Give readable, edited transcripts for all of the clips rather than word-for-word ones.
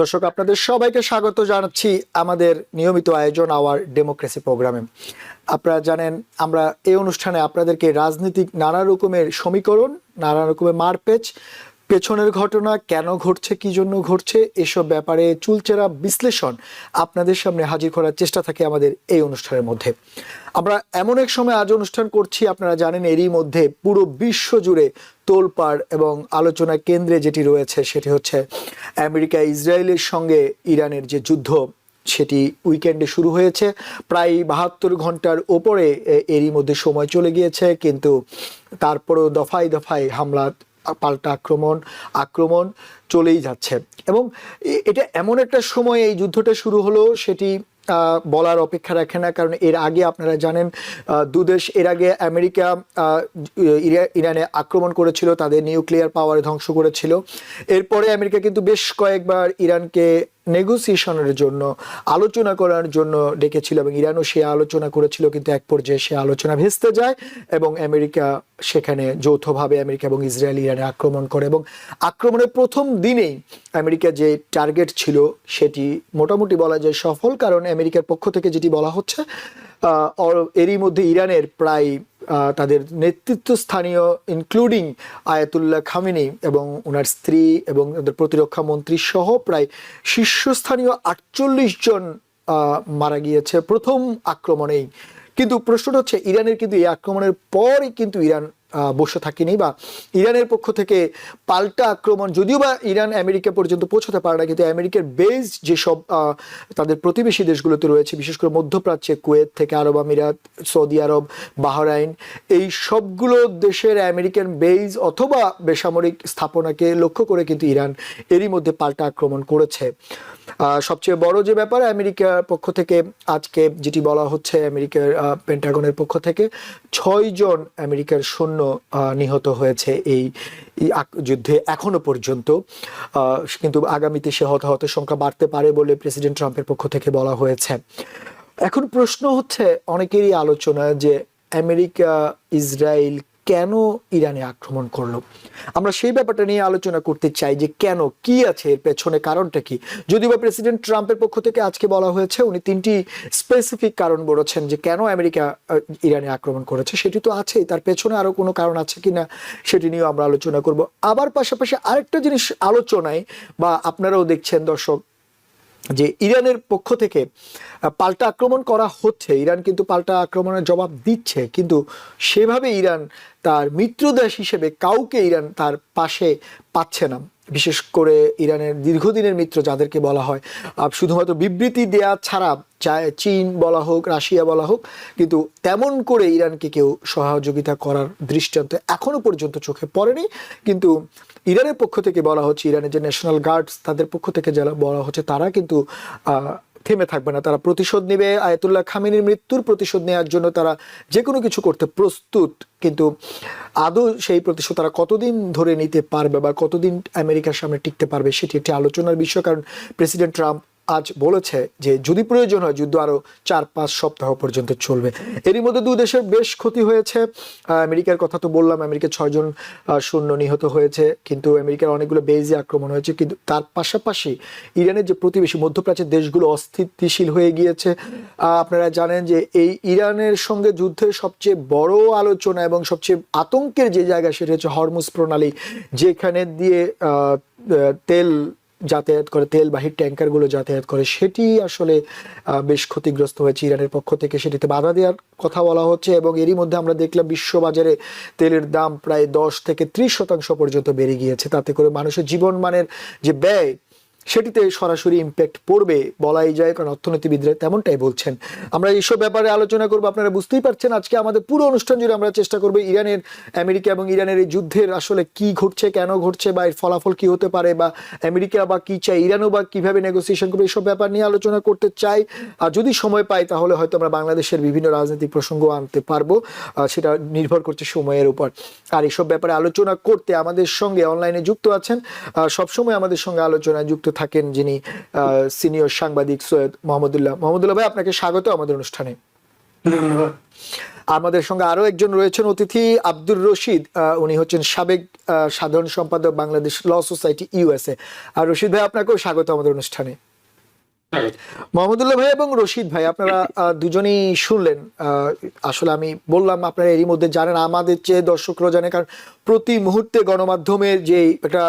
দর্শক, আপনাদের সবাইকে স্বাগত জানাচ্ছি আমাদের নিয়মিত আয়োজন আওয়ার ডেমোক্রেসি প্রোগ্রামে। আপনারা জানেন, আমরা এই অনুষ্ঠানে আপনাদেরকে রাজনীতিক নানা রকমের সমীকরণ, নানা রকমের মারপ্যাচ, পেছনের ঘটনা কেন ঘটছে, কি জন্য ঘটছে, এসব ব্যাপারে চুলচেরা বিশ্লেষণ আপনাদের সামনে হাজির করার চেষ্টা থাকে আমাদের এই অনুষ্ঠানের মধ্যে। আমরা এমন এক সময় আজ অনুষ্ঠান করছি, আপনারা জানেন এরই মধ্যে পুরো বিশ্ব জুড়ে তোলপাড় এবং আলোচনা কেন্দ্রে যেটি রয়েছে সেটি হচ্ছে আমেরিকা ইসরায়েলের সঙ্গে ইরানের যে যুদ্ধ, সেটি উইকেন্ডে শুরু হয়েছে। প্রায় 72 ঘন্টার ওপরে এরই মধ্যে সময় চলে গিয়েছে, কিন্তু তারপরেও দফায় দফায় হামলা, পাল্টা আক্রমণ চলেই যাচ্ছে। এবং এটা এমন একটা সময় এই যুদ্ধটা শুরু হলো সেটি বলার অপেক্ষা রাখে না, কারণ এর আগে আপনারা জানেন দুদেশ, এর আগে আমেরিকা ইরানে আক্রমণ করেছিল, তাদের নিউক্লিয়ার পাওয়ার ধ্বংস করেছিল। এরপরে আমেরিকা কিন্তু বেশ কয়েকবার ইরানকে নেগোসিয়েশনের জন্য, আলোচনা করার জন্য ডেকেছিল এবং ইরানও সে আলোচনা করেছিল, কিন্তু এক পর্যায়ে সে আলোচনা ভেস্তে যায় এবং আমেরিকা সেখানে যৌথভাবে, আমেরিকা এবং ইসরায়েল ইরানে আক্রমণ করে। এবং আক্রমণের প্রথম দিনেই আমেরিকা যে টার্গেট ছিল সেটি মোটামুটি বলা যায় সফল, কারণ আমেরিকার পক্ষ থেকে যেটি বলা হচ্ছে এরই মধ্যে ইরানের প্রায় তাদের নেতৃত্বস্থানীয় ইনক্লুডিং আয়াতুল্লাহ খামেনি এবং ওনার স্ত্রী এবং তাদের প্রতিরক্ষা মন্ত্রী সহ প্রায় শীর্ষস্থানীয় 48 জন মারা গিয়েছে প্রথম আক্রমণেই। কিন্তু প্রশ্নটা হচ্ছে, ইরানের কিন্তু এই আক্রমণের পরই কিন্তু ইরান বসে থাকেনি, বা ইরানের পক্ষ থেকে পাল্টা আক্রমণ, যদিও বা ইরান আমেরিকা পর্যন্ত পৌঁছতে পারে না, কিন্তু আমেরিকার বেস যেসব তাদের প্রতিবেশী দেশগুলোতে রয়েছে, বিশেষ করে মধ্যপ্রাচ্যে কুয়েত থেকে আরব আমিরাত, সৌদি আরব, বাহরাইন, এই সবগুলো দেশের আমেরিকান বেস অথবা বেসামরিক স্থাপনাকে লক্ষ্য করে কিন্তু ইরান এরই মধ্যে পাল্টা আক্রমণ করেছে। সবচেয়ে বড় যে ব্যাপার, আমেরিকার পক্ষ থেকে আজকে যেটি বলা হচ্ছে, আমেরিকার পেন্টাগনের পক্ষ থেকে 6 জন আমেরিকার সৈন্য নিহত হয়েছে এই যুদ্ধে এখনো পর্যন্ত, কিন্তু আগামীতে সে হতাহতের সংখ্যা বাড়তে পারে বলে প্রেসিডেন্ট ট্রাম্পের পক্ষ থেকে বলা হয়েছে। এখন প্রশ্ন হচ্ছে অনেকেরই আলোচনা যে আমেরিকা ইসরায়েল কেন ইরানে আক্রমণ করলো। আমরা সেই ব্যাপারটা নিয়ে আলোচনা করতে চাই যে কেন, কি আছে এর পেছনে, কারণটা কি। যদিও বা প্রেসিডেন্ট ট্রাম্পের পক্ষ থেকে আজকে বলা হয়েছে, উনি 3টি স্পেসিফিক কারণ বলেছেন যে কেন আমেরিকা ইরানে আক্রমণ করেছে, সেটি তো আছেই, তার পেছনে আরো কোনো কারণ আছে কিনা সেটি নিয়েও আমরা আলোচনা করব। আবার পাশাপাশি আরেকটা জিনিস আলোচনায়, বা আপনারাও দেখছেন দর্শক, যে ইরানের পক্ষ থেকে পাল্টা আক্রমণ করা হচ্ছে, ইরান কিন্তু পাল্টা আক্রমণের জবাব দিচ্ছে, কিন্তু সেভাবে ইরান তার মিত্র দেশ হিসেবে কাউকে ইরান তার পাশে পাচ্ছে না। বিশেষ করে ইরানের দীর্ঘদিনের মিত্র যাদেরকে বলা হয়, শুধুমাত্র বিবৃতি দেয়া ছাড়া, চায় চীন বলা হোক, রাশিয়া বলা হোক, কিন্তু তেমন করে ইরানকে কেউ সহযোগিতা করার দৃষ্টান্ত এখনো পর্যন্ত চোখে পড়েনি। কিন্তু ইরানের পক্ষ থেকে বলা হচ্ছে, ইরানের যে ন্যাশনাল গার্ডস তাদের পক্ষ থেকে যারা বলা হচ্ছে, তারা কিন্তু থেমে থাকবে না, তারা প্রতিশোধ নেবে। আয়াতুল্লাহ খামেনির মৃত্যুর প্রতিশোধ নেওয়ার জন্য তারা যে কোনো কিছু করতে প্রস্তুত, কিন্তু আদৌ সেই প্রতিশোধ তারা কতদিন ধরে নিতে পারবে বা কতদিন আমেরিকার সামনে টিকতে পারবে সেটি একটি আলোচনার বিষয়। কারণ প্রেসিডেন্ট ট্রাম্প আজ বলেছে যে যদি প্রয়োজন হয় যুদ্ধ আরো 4-5 সপ্তাহ পর্যন্ত চলবে। এরই মধ্যে দুই দেশের বেশ ক্ষতি হয়েছে। আমেরিকার কথা তো বললাম, আমেরিকার 6 জন সৈন্য নিহত হয়েছে, কিন্তু আমেরিকার অনেকগুলো বেজে আক্রমণ হয়েছে। কিন্তু তার পাশাপাশি ইরানের যে প্রতিবেশী মধ্যপ্রাচ্যের দেশগুলো অস্থিতিশীল হয়ে গিয়েছে। আপনারা জানেন যে এই ইরানের সঙ্গে যুদ্ধের সবচেয়ে বড় আলোচনা এবং সবচেয়ে আতঙ্কের যে জায়গা, সেটা হচ্ছে হরমুজ প্রণালী, যেখানে দিয়ে তেল যাতায়াত করে, তেলবাহী ট্যাঙ্কারগুলো যাতায়াত করে, সেটি আসলে বেশ ক্ষতিগ্রস্ত হয়েছে ইরানের পক্ষ থেকে, সেটিতে বাধা দেওয়ার কথা বলা হচ্ছে। এবং এরই মধ্যে আমরা দেখলাম বিশ্ববাজারে তেলের দাম প্রায় 10 থেকে 30% পর্যন্ত বেড়ে গিয়েছে। তাতে করে মানুষের জীবনমানের যে ব্যয়, সেটিতে সরাসরি ইম্প্যাক্ট পড়বে বলাই যায়, কারণ অর্থনীতিবিদরা তেমনটাই বলছেন। আমরা এইসব ব্যাপারে আলোচনা করবো। আপনারা বুঝতেই পারছেন আজকে আমাদের পুরো অনুষ্ঠান জুড়ে আমরা চেষ্টা করবো ইরানের, আমেরিকা এবং ইরানের এই যুদ্ধের আসলে কি ঘটছে, কেন ঘটছে, বা এর ফলাফল কি হতে পারে, বা আমেরিকা বা কি চাই, ইরানও বা কিভাবে নেগোসিয়েশন করবে, এইসব ব্যাপার নিয়ে আলোচনা করতে চাই। আর যদি সময় পাই তাহলে হয়তো আমরা বাংলাদেশের বিভিন্ন রাজনৈতিক প্রসঙ্গ আনতে পারবো, সেটা নির্ভর করছে সময়ের উপর। আর এইসব ব্যাপারে আলোচনা করতে আমাদের সঙ্গে অনলাইনে যুক্ত আছেন, সবসময় আমাদের সঙ্গে আলোচনায় যুক্ত থাকেন যিনি সিনিয়র সাংবাদিক সৈয়দ মোহাম্মদুল্লাহ ভাই, আপনাকে স্বাগত আমাদের অনুষ্ঠানে। ধন্যবাদ। আমাদের সঙ্গে আরো একজন রয়েছেন অতিথি, আব্দুর রশিদ। উনি হচ্ছেন সাবেক সাধারণ সম্পাদক বাংলাদেশ ল সোসাইটি ইউএসএ। আর রশিদ ভাই, আপনাকেও স্বাগত আমাদের অনুষ্ঠানে। মোহাম্মদুল্লাহ ভাই এবং রশিদ ভাই, আপনারা দুজনেই শুনলেন। আসলে আমি বললাম, আপনারা এরই মধ্যে জানেন, আমাদের চেয়ে দর্শকরাও জানে, কারণ প্রতি মুহূর্তে গণমাধ্যমের যে একটা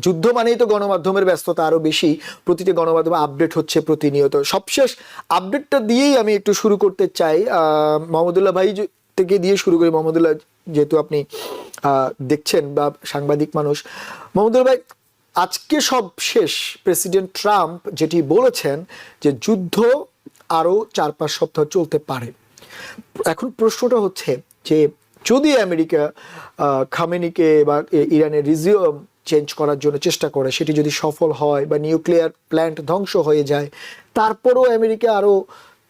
যুদ্ধ মানেই তো গণমাধ্যমের ব্যস্ততা আরো বেশি। প্রতিটি গণমাধ্যমে আপডেট হচ্ছে প্রতিনিয়ত। সবশেষ আপডেটটা দিয়েই আমি একটু শুরু করতে চাই। মোহাম্মদুল্লাহ ভাই থেকে দিয়ে শুরু করি। মোহাম্মদুল্লাহ, যেহেতু আপনি দেখছেন বা সাংবাদিক মানুষ, মোহাম্মদুল্লাহ ভাই, আজকে সব শেষ প্রেসিডেন্ট ট্রাম্প যেটি বলেছেন যে যুদ্ধ আরো 4-5 সপ্তাহ চলতে পারে। এখন প্রশ্নটা হচ্ছে যে যদি আমেরিকা খামেনিকে বা ইরানের রিজিয়ম চেঞ্জ করার জন্য চেষ্টা করে, সেটি যদি সফল হয় বা নিউক্লিয়ার প্ল্যান্ট ধ্বংস হয়ে যায়, তারপরও আমেরিকা আরো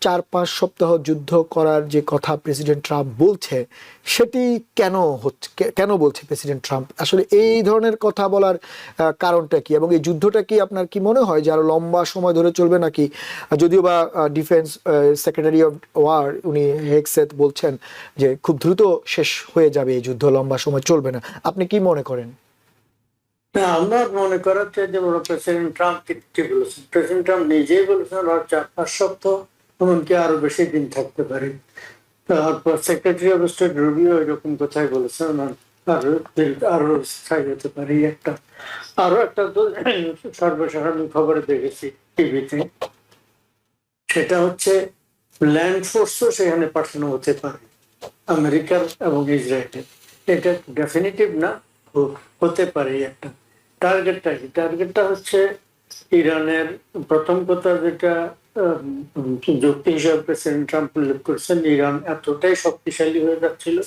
4-5 সপ্তাহ যুদ্ধ করার যে কথা প্রেসিডেন্ট ট্রাম্প বলছে, সেটি কেন হচ্ছে, কেন বলছে প্রেসিডেন্ট ট্রাম্প? আসলে এই ধরনের কথা বলার কারণটা কি, এবং এই যুদ্ধটা কি আপনার কি মনে হয় যে আরো লম্বা সময় ধরে চলবে নাকি? যদিও বা ডিফেন্স সেক্রেটারি অফ ওয়ার উনি হেগসেথ বলছেন যে খুব দ্রুত শেষ হয়ে যাবে এই যুদ্ধ, লম্বা সময় চলবে না। আপনি কি মনে করেন? আমরা মনে করার যে প্রেসিডেন্ট ট্রাম্প কি বলেছেন, প্রেসিডেন্ট ট্রাম্প নিজেই বলেছেন আর 4-5 সপ্তাহ, এমনকি আরো বেশি দিন থাকতে পারে। তারপর সেক্রেটারি অফ স্টেট রুবিও এরকম কথাই বলেছেন, আরো স্থায়ী হতে পারে। আরো একটা তো সর্বশেষ আমি খবরে দেখেছি টিভিতে, সেটা হচ্ছে ল্যান্ড ফোর্সও সেখানে পাঠানো হতে পারে আমেরিকার এবং ইসরায়েলের। এটা ডেফিনিটিভ না, হতে পারে। একটা টার্গেটটা কি? টার্গেটটা হচ্ছে ইরানের, প্রথম কথা যেটা যুক্তি হিসাবে প্রেসিডেন্ট ট্রাম্প উল্লেখ করেছেন, ইরান এতটাই শক্তিশালী হয়ে যাচ্ছিল,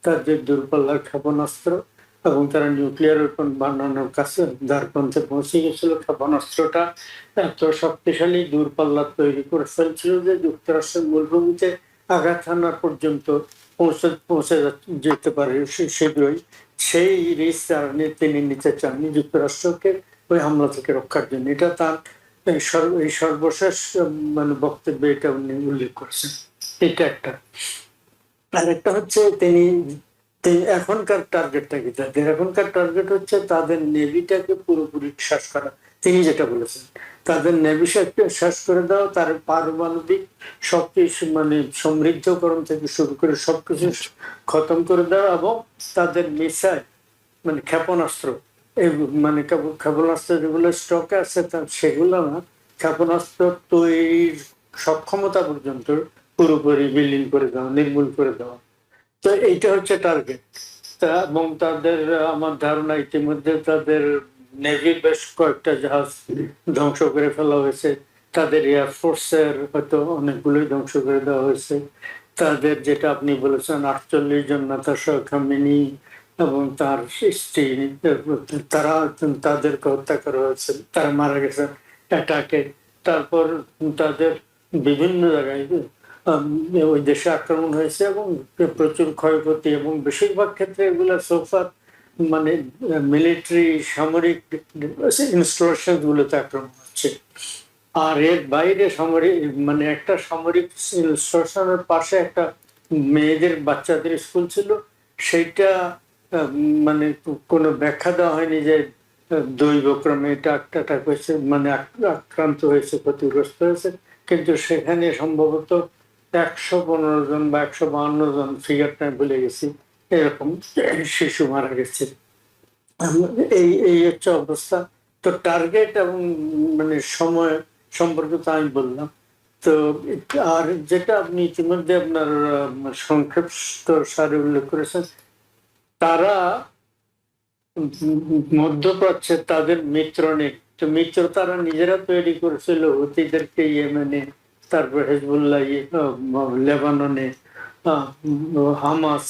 তাদের দূরপাল্লার ক্ষেপণাস্ত্র এবং তারা নিউক্লিয়ার ওয়েপন বানানোর কাছে দ্বারপ্রান্তে পৌঁছে গেছিল। ক্ষেপণাস্ত্রটা এত শক্তিশালী দূরপাল্লা তৈরি করে ফেলছিল যে যুক্তরাষ্ট্রের মূলভূমিতে আঘাত হানার পর্যন্ত পৌঁছে যেতে পারে শীঘ্রই। সেই রিস্ক তিনি নিতে চাননি যুক্তরাষ্ট্রকে ওই হামলা থেকে রক্ষার জন্য। এটা তার এই সর্বশেষ মানে বক্তব্যে এটা উনি উল্লেখ করেছেন। এটা একটা। আর একটা হচ্ছে তিনি এখনকার টার্গেটটা কি তাদের? এখনকার টার্গেট হচ্ছে তাদের নেভিটাকে পুরোপুরি শেষ করা। তিনি যেটা বলেছেন, তাদের নেভি শেষ করে দাও, তার পারমাণবিক সবকিছু মানে সমৃদ্ধকরণ থেকে শুরু করে সবকিছু খতম করে দাও, এবং তাদের মিসাইল মানে ক্ষেপণাস্ত্র, এই মানে ক্ষেপণাস্ত্র যেগুলো স্টকে আছে সেগুলো না, ক্ষেপণাস্ত্র তৈরির সক্ষমতা পর্যন্ত পুরোপুরি বিলীন করে দেওয়া, নির্মূল করে দেওয়া। তো এইটা হচ্ছে টার্গেট। এবং তাদের, আমার ধারণা ইতিমধ্যে তাদের নেভি বেশ কয়েকটা জাহাজ ধ্বংস করে ফেলা হয়েছে, তাদের এয়ারফোর্সের হয়তো অনেকগুলোই ধ্বংস করে দেওয়া হয়েছে। তাদের যেটা আপনি বলেছেন 48 জন নাতাশা খামেনি এবং তার স্ত্রী, তারা তাদেরকে হত্যা করা হয়েছে, তারা মারা গেছেন অ্যাটাকে। তারপর তাদের বিভিন্ন জায়গায় ওই দেশে আক্রমণ হয়েছে এবং প্রচুর ক্ষয়ক্ষতি, এবং বেশিরভাগ ক্ষেত্রে এগুলো সোফার মানে মিলিটারি সামরিক ইনস্টলেশন গুলোতে আক্রমণ হচ্ছে। আর এর বাইরে সামরিক মানে একটা সামরিক ইনস্টলেশনের পাশে একটা মেয়েদের বাচ্চাদের স্কুল ছিল, সেইটা মানে কোনো ব্যাখ্যা দেওয়া হয়নি যে দৈবক্রমে এটা অ্যাটাক হয়েছে, মানে আক্রান্ত হয়েছে, ক্ষতিগ্রস্ত হয়েছে। কিন্তু সেখানে সম্ভবত 115 জন বা 152 জন, ফিগারটা ভুলে গেছি, এরকম শিশু মারা গেছে। এই হচ্ছে অবস্থা। তো টার্গেট এবং মানে সময় সম্পর্কে তো আমি বললাম। তো আর যেটা আপনি ইতিমধ্যে আপনার সংক্ষিপ্ত সারে উল্লেখ করেছেন, তারা মধ্যপ্রাচ্যে তাদের মিত্র নেই। তো মিত্র তারা নিজেরা তৈরি করেছিল, হুতিদেরকে ইয়েমেনে, তারপর হেজবুল্লাহ লেবাননে, হামাস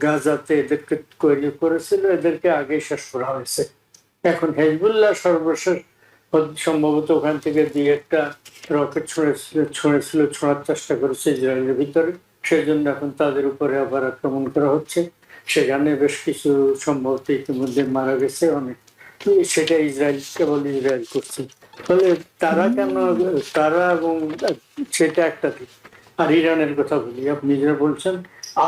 গাজাতে এদেরকে তৈরি করেছিল, এদেরকে আগে শেষ করা হয়েছে। এখন হেজবুল্লাহ সর্বশেষ সম্ভবত ওখান থেকে দিয়ে একটা রকেট ছোঁড়ার চেষ্টা করেছে ইসরায়েলের ভিতরে, সেজন্য এখন তাদের উপরে আবার আক্রমণ করা হচ্ছে। সেখানে বেশ কিছু সম্ভবত ইতিমধ্যে মারা গেছে অনেক। সেটা কেবল ইসরায়েল করছে। ফলে তারা কেন, তারা এবং সেটা একটা দিক। আর ইরানের কথা বলি, আপনি যেটা বলছেন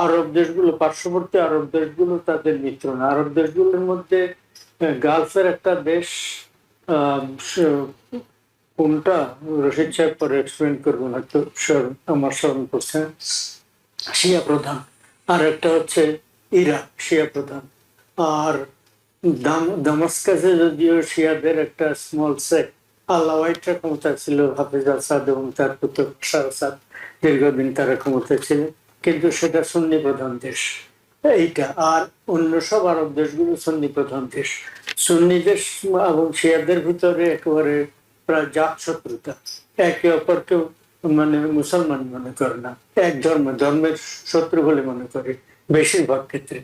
আরব দেশগুলো, পার্শ্ববর্তী আরব দেশগুলো তাদের মিত্র না। আরব দেশগুলোর মধ্যে গালফের একটা দেশ, কোনটা রশিদ সাহেব পরে এক্সপ্লেন করবেন, হয়তো আমার স্মরণ করছে, শিয়া প্রধান। আর একটা হচ্ছে ইরাক, শিয়া প্রধান। আর দামাস্কাসে যদিও শিয়াদের একটা স্মল সেক্ট, আল্লাওয়াইটরা ক্ষমতা ছিল, হাফিজ আসাদ এবং তার পুত্র বাশার আসাদ দীর্ঘদিন তারা ক্ষমতায় ছিলেন, কিন্তু সেটা সুন্নি প্রধান দেশ এইটা। আর অন্য সব আরব দেশগুলো সুন্নি প্রধান দেশ। সুন্নি দেশ এবং শিয়াদের ভিতরে একেবারে প্রায় জাত শত্রুতা, একে অপরকে মানে মুসলমান মনে করে না, এক ধর্মের শত্রু বলে মনে করে বেশিরভাগ ক্ষেত্রে।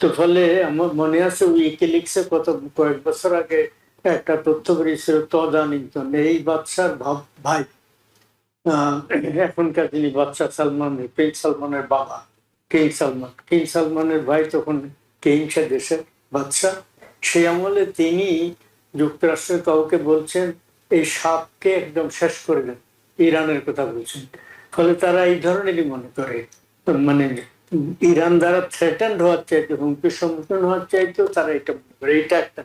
তো ফলে আমার মনে আছে উইকিলিক্সে কয়েক বছর আগে একটা তথ্য বেরিয়েছিল, তদানীন্তন এই বাদশার ভাই, এখনকার যিনি বাদশাহ সালমান, প্রিন্স সালমানের বাবা, কিং সালমানের ভাই তখন কিংসা দেশের বাদশাহ, সেই আমলে তিনি যুক্তরাষ্ট্রের কাউকে বলছেন এই সাপকে একদম শেষ করে দেন, ইরানের কথা বলছেন। ফলে তারা এই ধরনেরই মনে করে, মানে ইরান দ্বারা থ্রেটেন্ড হওয়ার চাইতে, হুমকির সম্মুখীন হওয়ার চাইতেও তারা এটা মনে করে। এটা একটা।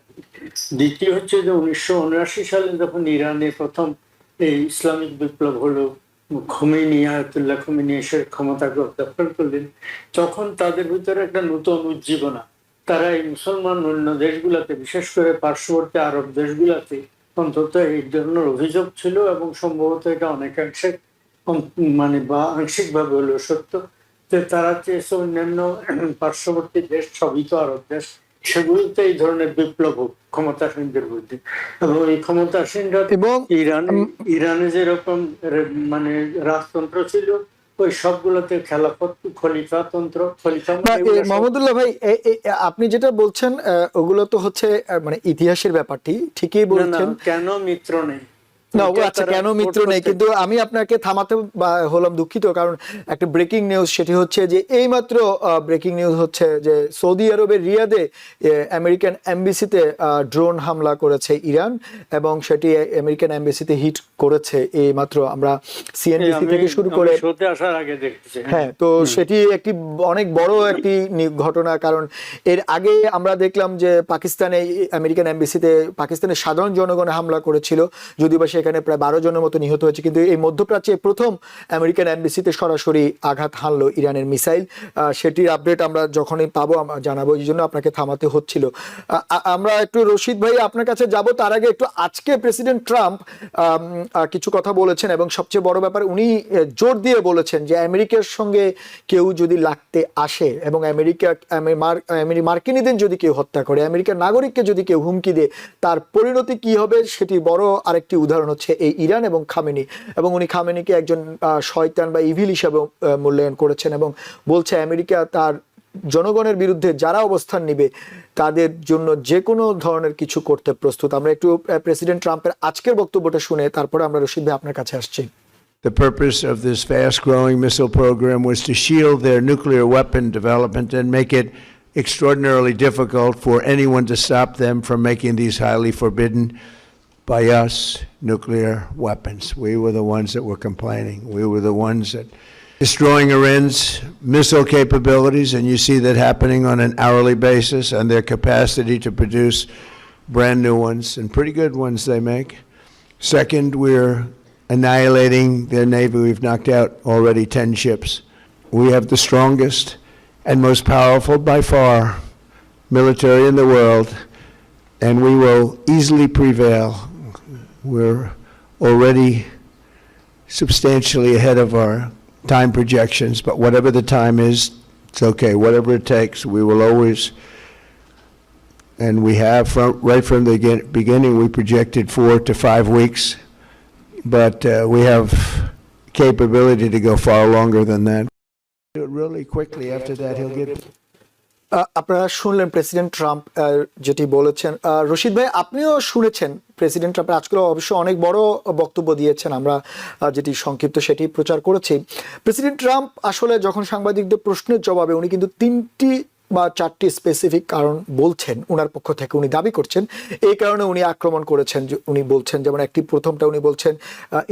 দ্বিতীয় হচ্ছে যে 1979 সালে যখন ইরানে প্রথম এই ইসলামিক বিপ্লব হলো, খোমেনি, আয়াতুল্লাহ খোমেনি এসে ক্ষমতা দখল করলেন, তখন তাদের ভিতরে একটা নতুন উজ্জীবনা। তারা এই মুসলমান অন্য দেশগুলাতে, বিশেষ করে পার্শ্ববর্তী আরব দেশগুলাতে অন্তত এই ধরনের অভিযোগ ছিল, এবং সম্ভবত এটা অনেকাংশে মানে বা আংশিকভাবে হলেও সত্য, যে তারা চেয়েছে অন্যান্য পার্শ্ববর্তী দেশ, সবই তো আরব দেশ, সেগুলোতে এই ধরনের বিপ্লব হোক ক্ষমতাসীনদের বিরুদ্ধে। এবং এই ক্ষমতাসীনরা এবং ইরানে যেরকম মানে রাজতন্ত্র ছিল, ওই সবগুলোতে খেলাফত, খলিফাতন্ত্র, মোহাম্মদুল্লাহ ভাই, আপনি যেটা বলছেন ওগুলো তো হচ্ছে মানে ইতিহাসের ব্যাপারটি ঠিকই বলছেন। কেন মিত্র নেই না, আচ্ছা, কেন মিত্র নেই, কিন্তু আমি আপনাকে থামাতে হলাম, দুঃখিত, কারণ একটা ব্রেকিং নিউজ, সেটি হচ্ছে যে এইমাত্র ব্রেকিং নিউজ হচ্ছে যে সৌদি আরবের রিয়াদে আমেরিকান এমবিসিতে ড্রোন হামলা করেছে ইরান, এবং সেটি আমেরিকান এমবিসিতে হিট করেছে এইমাত্র। আমরা সিএনবিসি থেকে শুরু করে আসার আগে দেখতেছি। হ্যাঁ, তো সেটি একটি অনেক বড় একটি ঘটনা, কারণ এর আগে আমরা দেখলাম যে পাকিস্তানে আমেরিকান এমবিসিতে পাকিস্তানের সাধারণ জনগণ হামলা করেছিল, যদিও বা সেখানে প্রায় 12 জনের মতো নিহত হয়েছে, কিন্তু এই মধ্যপ্রাচ্যে প্রথম আমেরিকান এমবিসিতে সরাসরি আঘাত হানলো ইরানের মিসাইল। সেটির আপডেট আমরা যখনই পাবো আমরা জানাবো, এই জন্য আপনাকে থামাতে হচ্ছিল। আমরা একটু রশিদ ভাই আপনার কাছে যাব, তার আগে একটু আজকে প্রেসিডেন্ট ট্রাম্প কিছু কথা বলেছেন, এবং সবচেয়ে বড় ব্যাপার উনি জোর দিয়ে বলেছেন যে আমেরিকার সঙ্গে কেউ যদি লাগতে আসে, এবং মার্কিনীদের যদি কেউ হত্যা করে, আমেরিকার নাগরিককে যদি কেউ হুমকি দেয়, তার পরিণতি কি হবে সেটি বড় আরেকটি উদাহরণ হচ্ছে এই ইরান এবং খামেনি। এবং উনি খামেনিকে একজন শয়তান বা ইভিল হিসেবে মূল্যায়ন করেছেন, এবং বলছে আমেরিকা তার জনগণের বিরুদ্ধে যারা অবস্থান নিবে তাদের জন্য যে কোনো ধরনের কিছু করতে প্রস্তুত। আমরা একটু প্রেসিডেন্ট ট্রাম্পের আজকের বক্তব্যটা শুনে তারপরে আমরা রশিদ ভাই আপনার কাছে আসছি। The purpose of this fast-growing missile program was to shield their nuclear weapon development and make it extraordinarily difficult for anyone to stop them from making these highly forbidden by us nuclear weapons. We were the ones that were complaining. We were the ones that destroying Iran's missile capabilities, and you see that happening on an hourly basis, and their capacity to produce brand new ones, and pretty good ones they make. Second, we're annihilating their navy. We've knocked out already 10 ships. We have the strongest and most powerful by far military in the world, and we will easily prevail. We're already substantially ahead of our time projections, but whatever the time is, it's okay. Whatever it takes, we will always, and we have right from the beginning, we projected 4 to 5 weeks, but we have capability to go far longer than that. Do it really quickly. After that, he'll get. আপনারা শুনলেন president Trump যেটি বলেছেন। রশিদ ভাই, আপনিও শুনেছেন president ট্রাম্পের আজকে অবশ্য অনেক বড় বক্তব্য দিয়েছেন, আমরা যেটি সংক্ষিপ্ত সেটি প্রচার করেছি। প্রেসিডেন্ট ট্রাম্প আসলে যখন সাংবাদিকদের প্রশ্নের জবাবে উনি কিন্তু 3টি বা 4টি স্পেসিফিক কারণ বলছেন ওনার পক্ষ থেকে, উনি দাবি করছেন এই কারণে উনি আক্রমণ করেছেন। উনি বলছেন যেমন প্রথমটা উনি বলছেন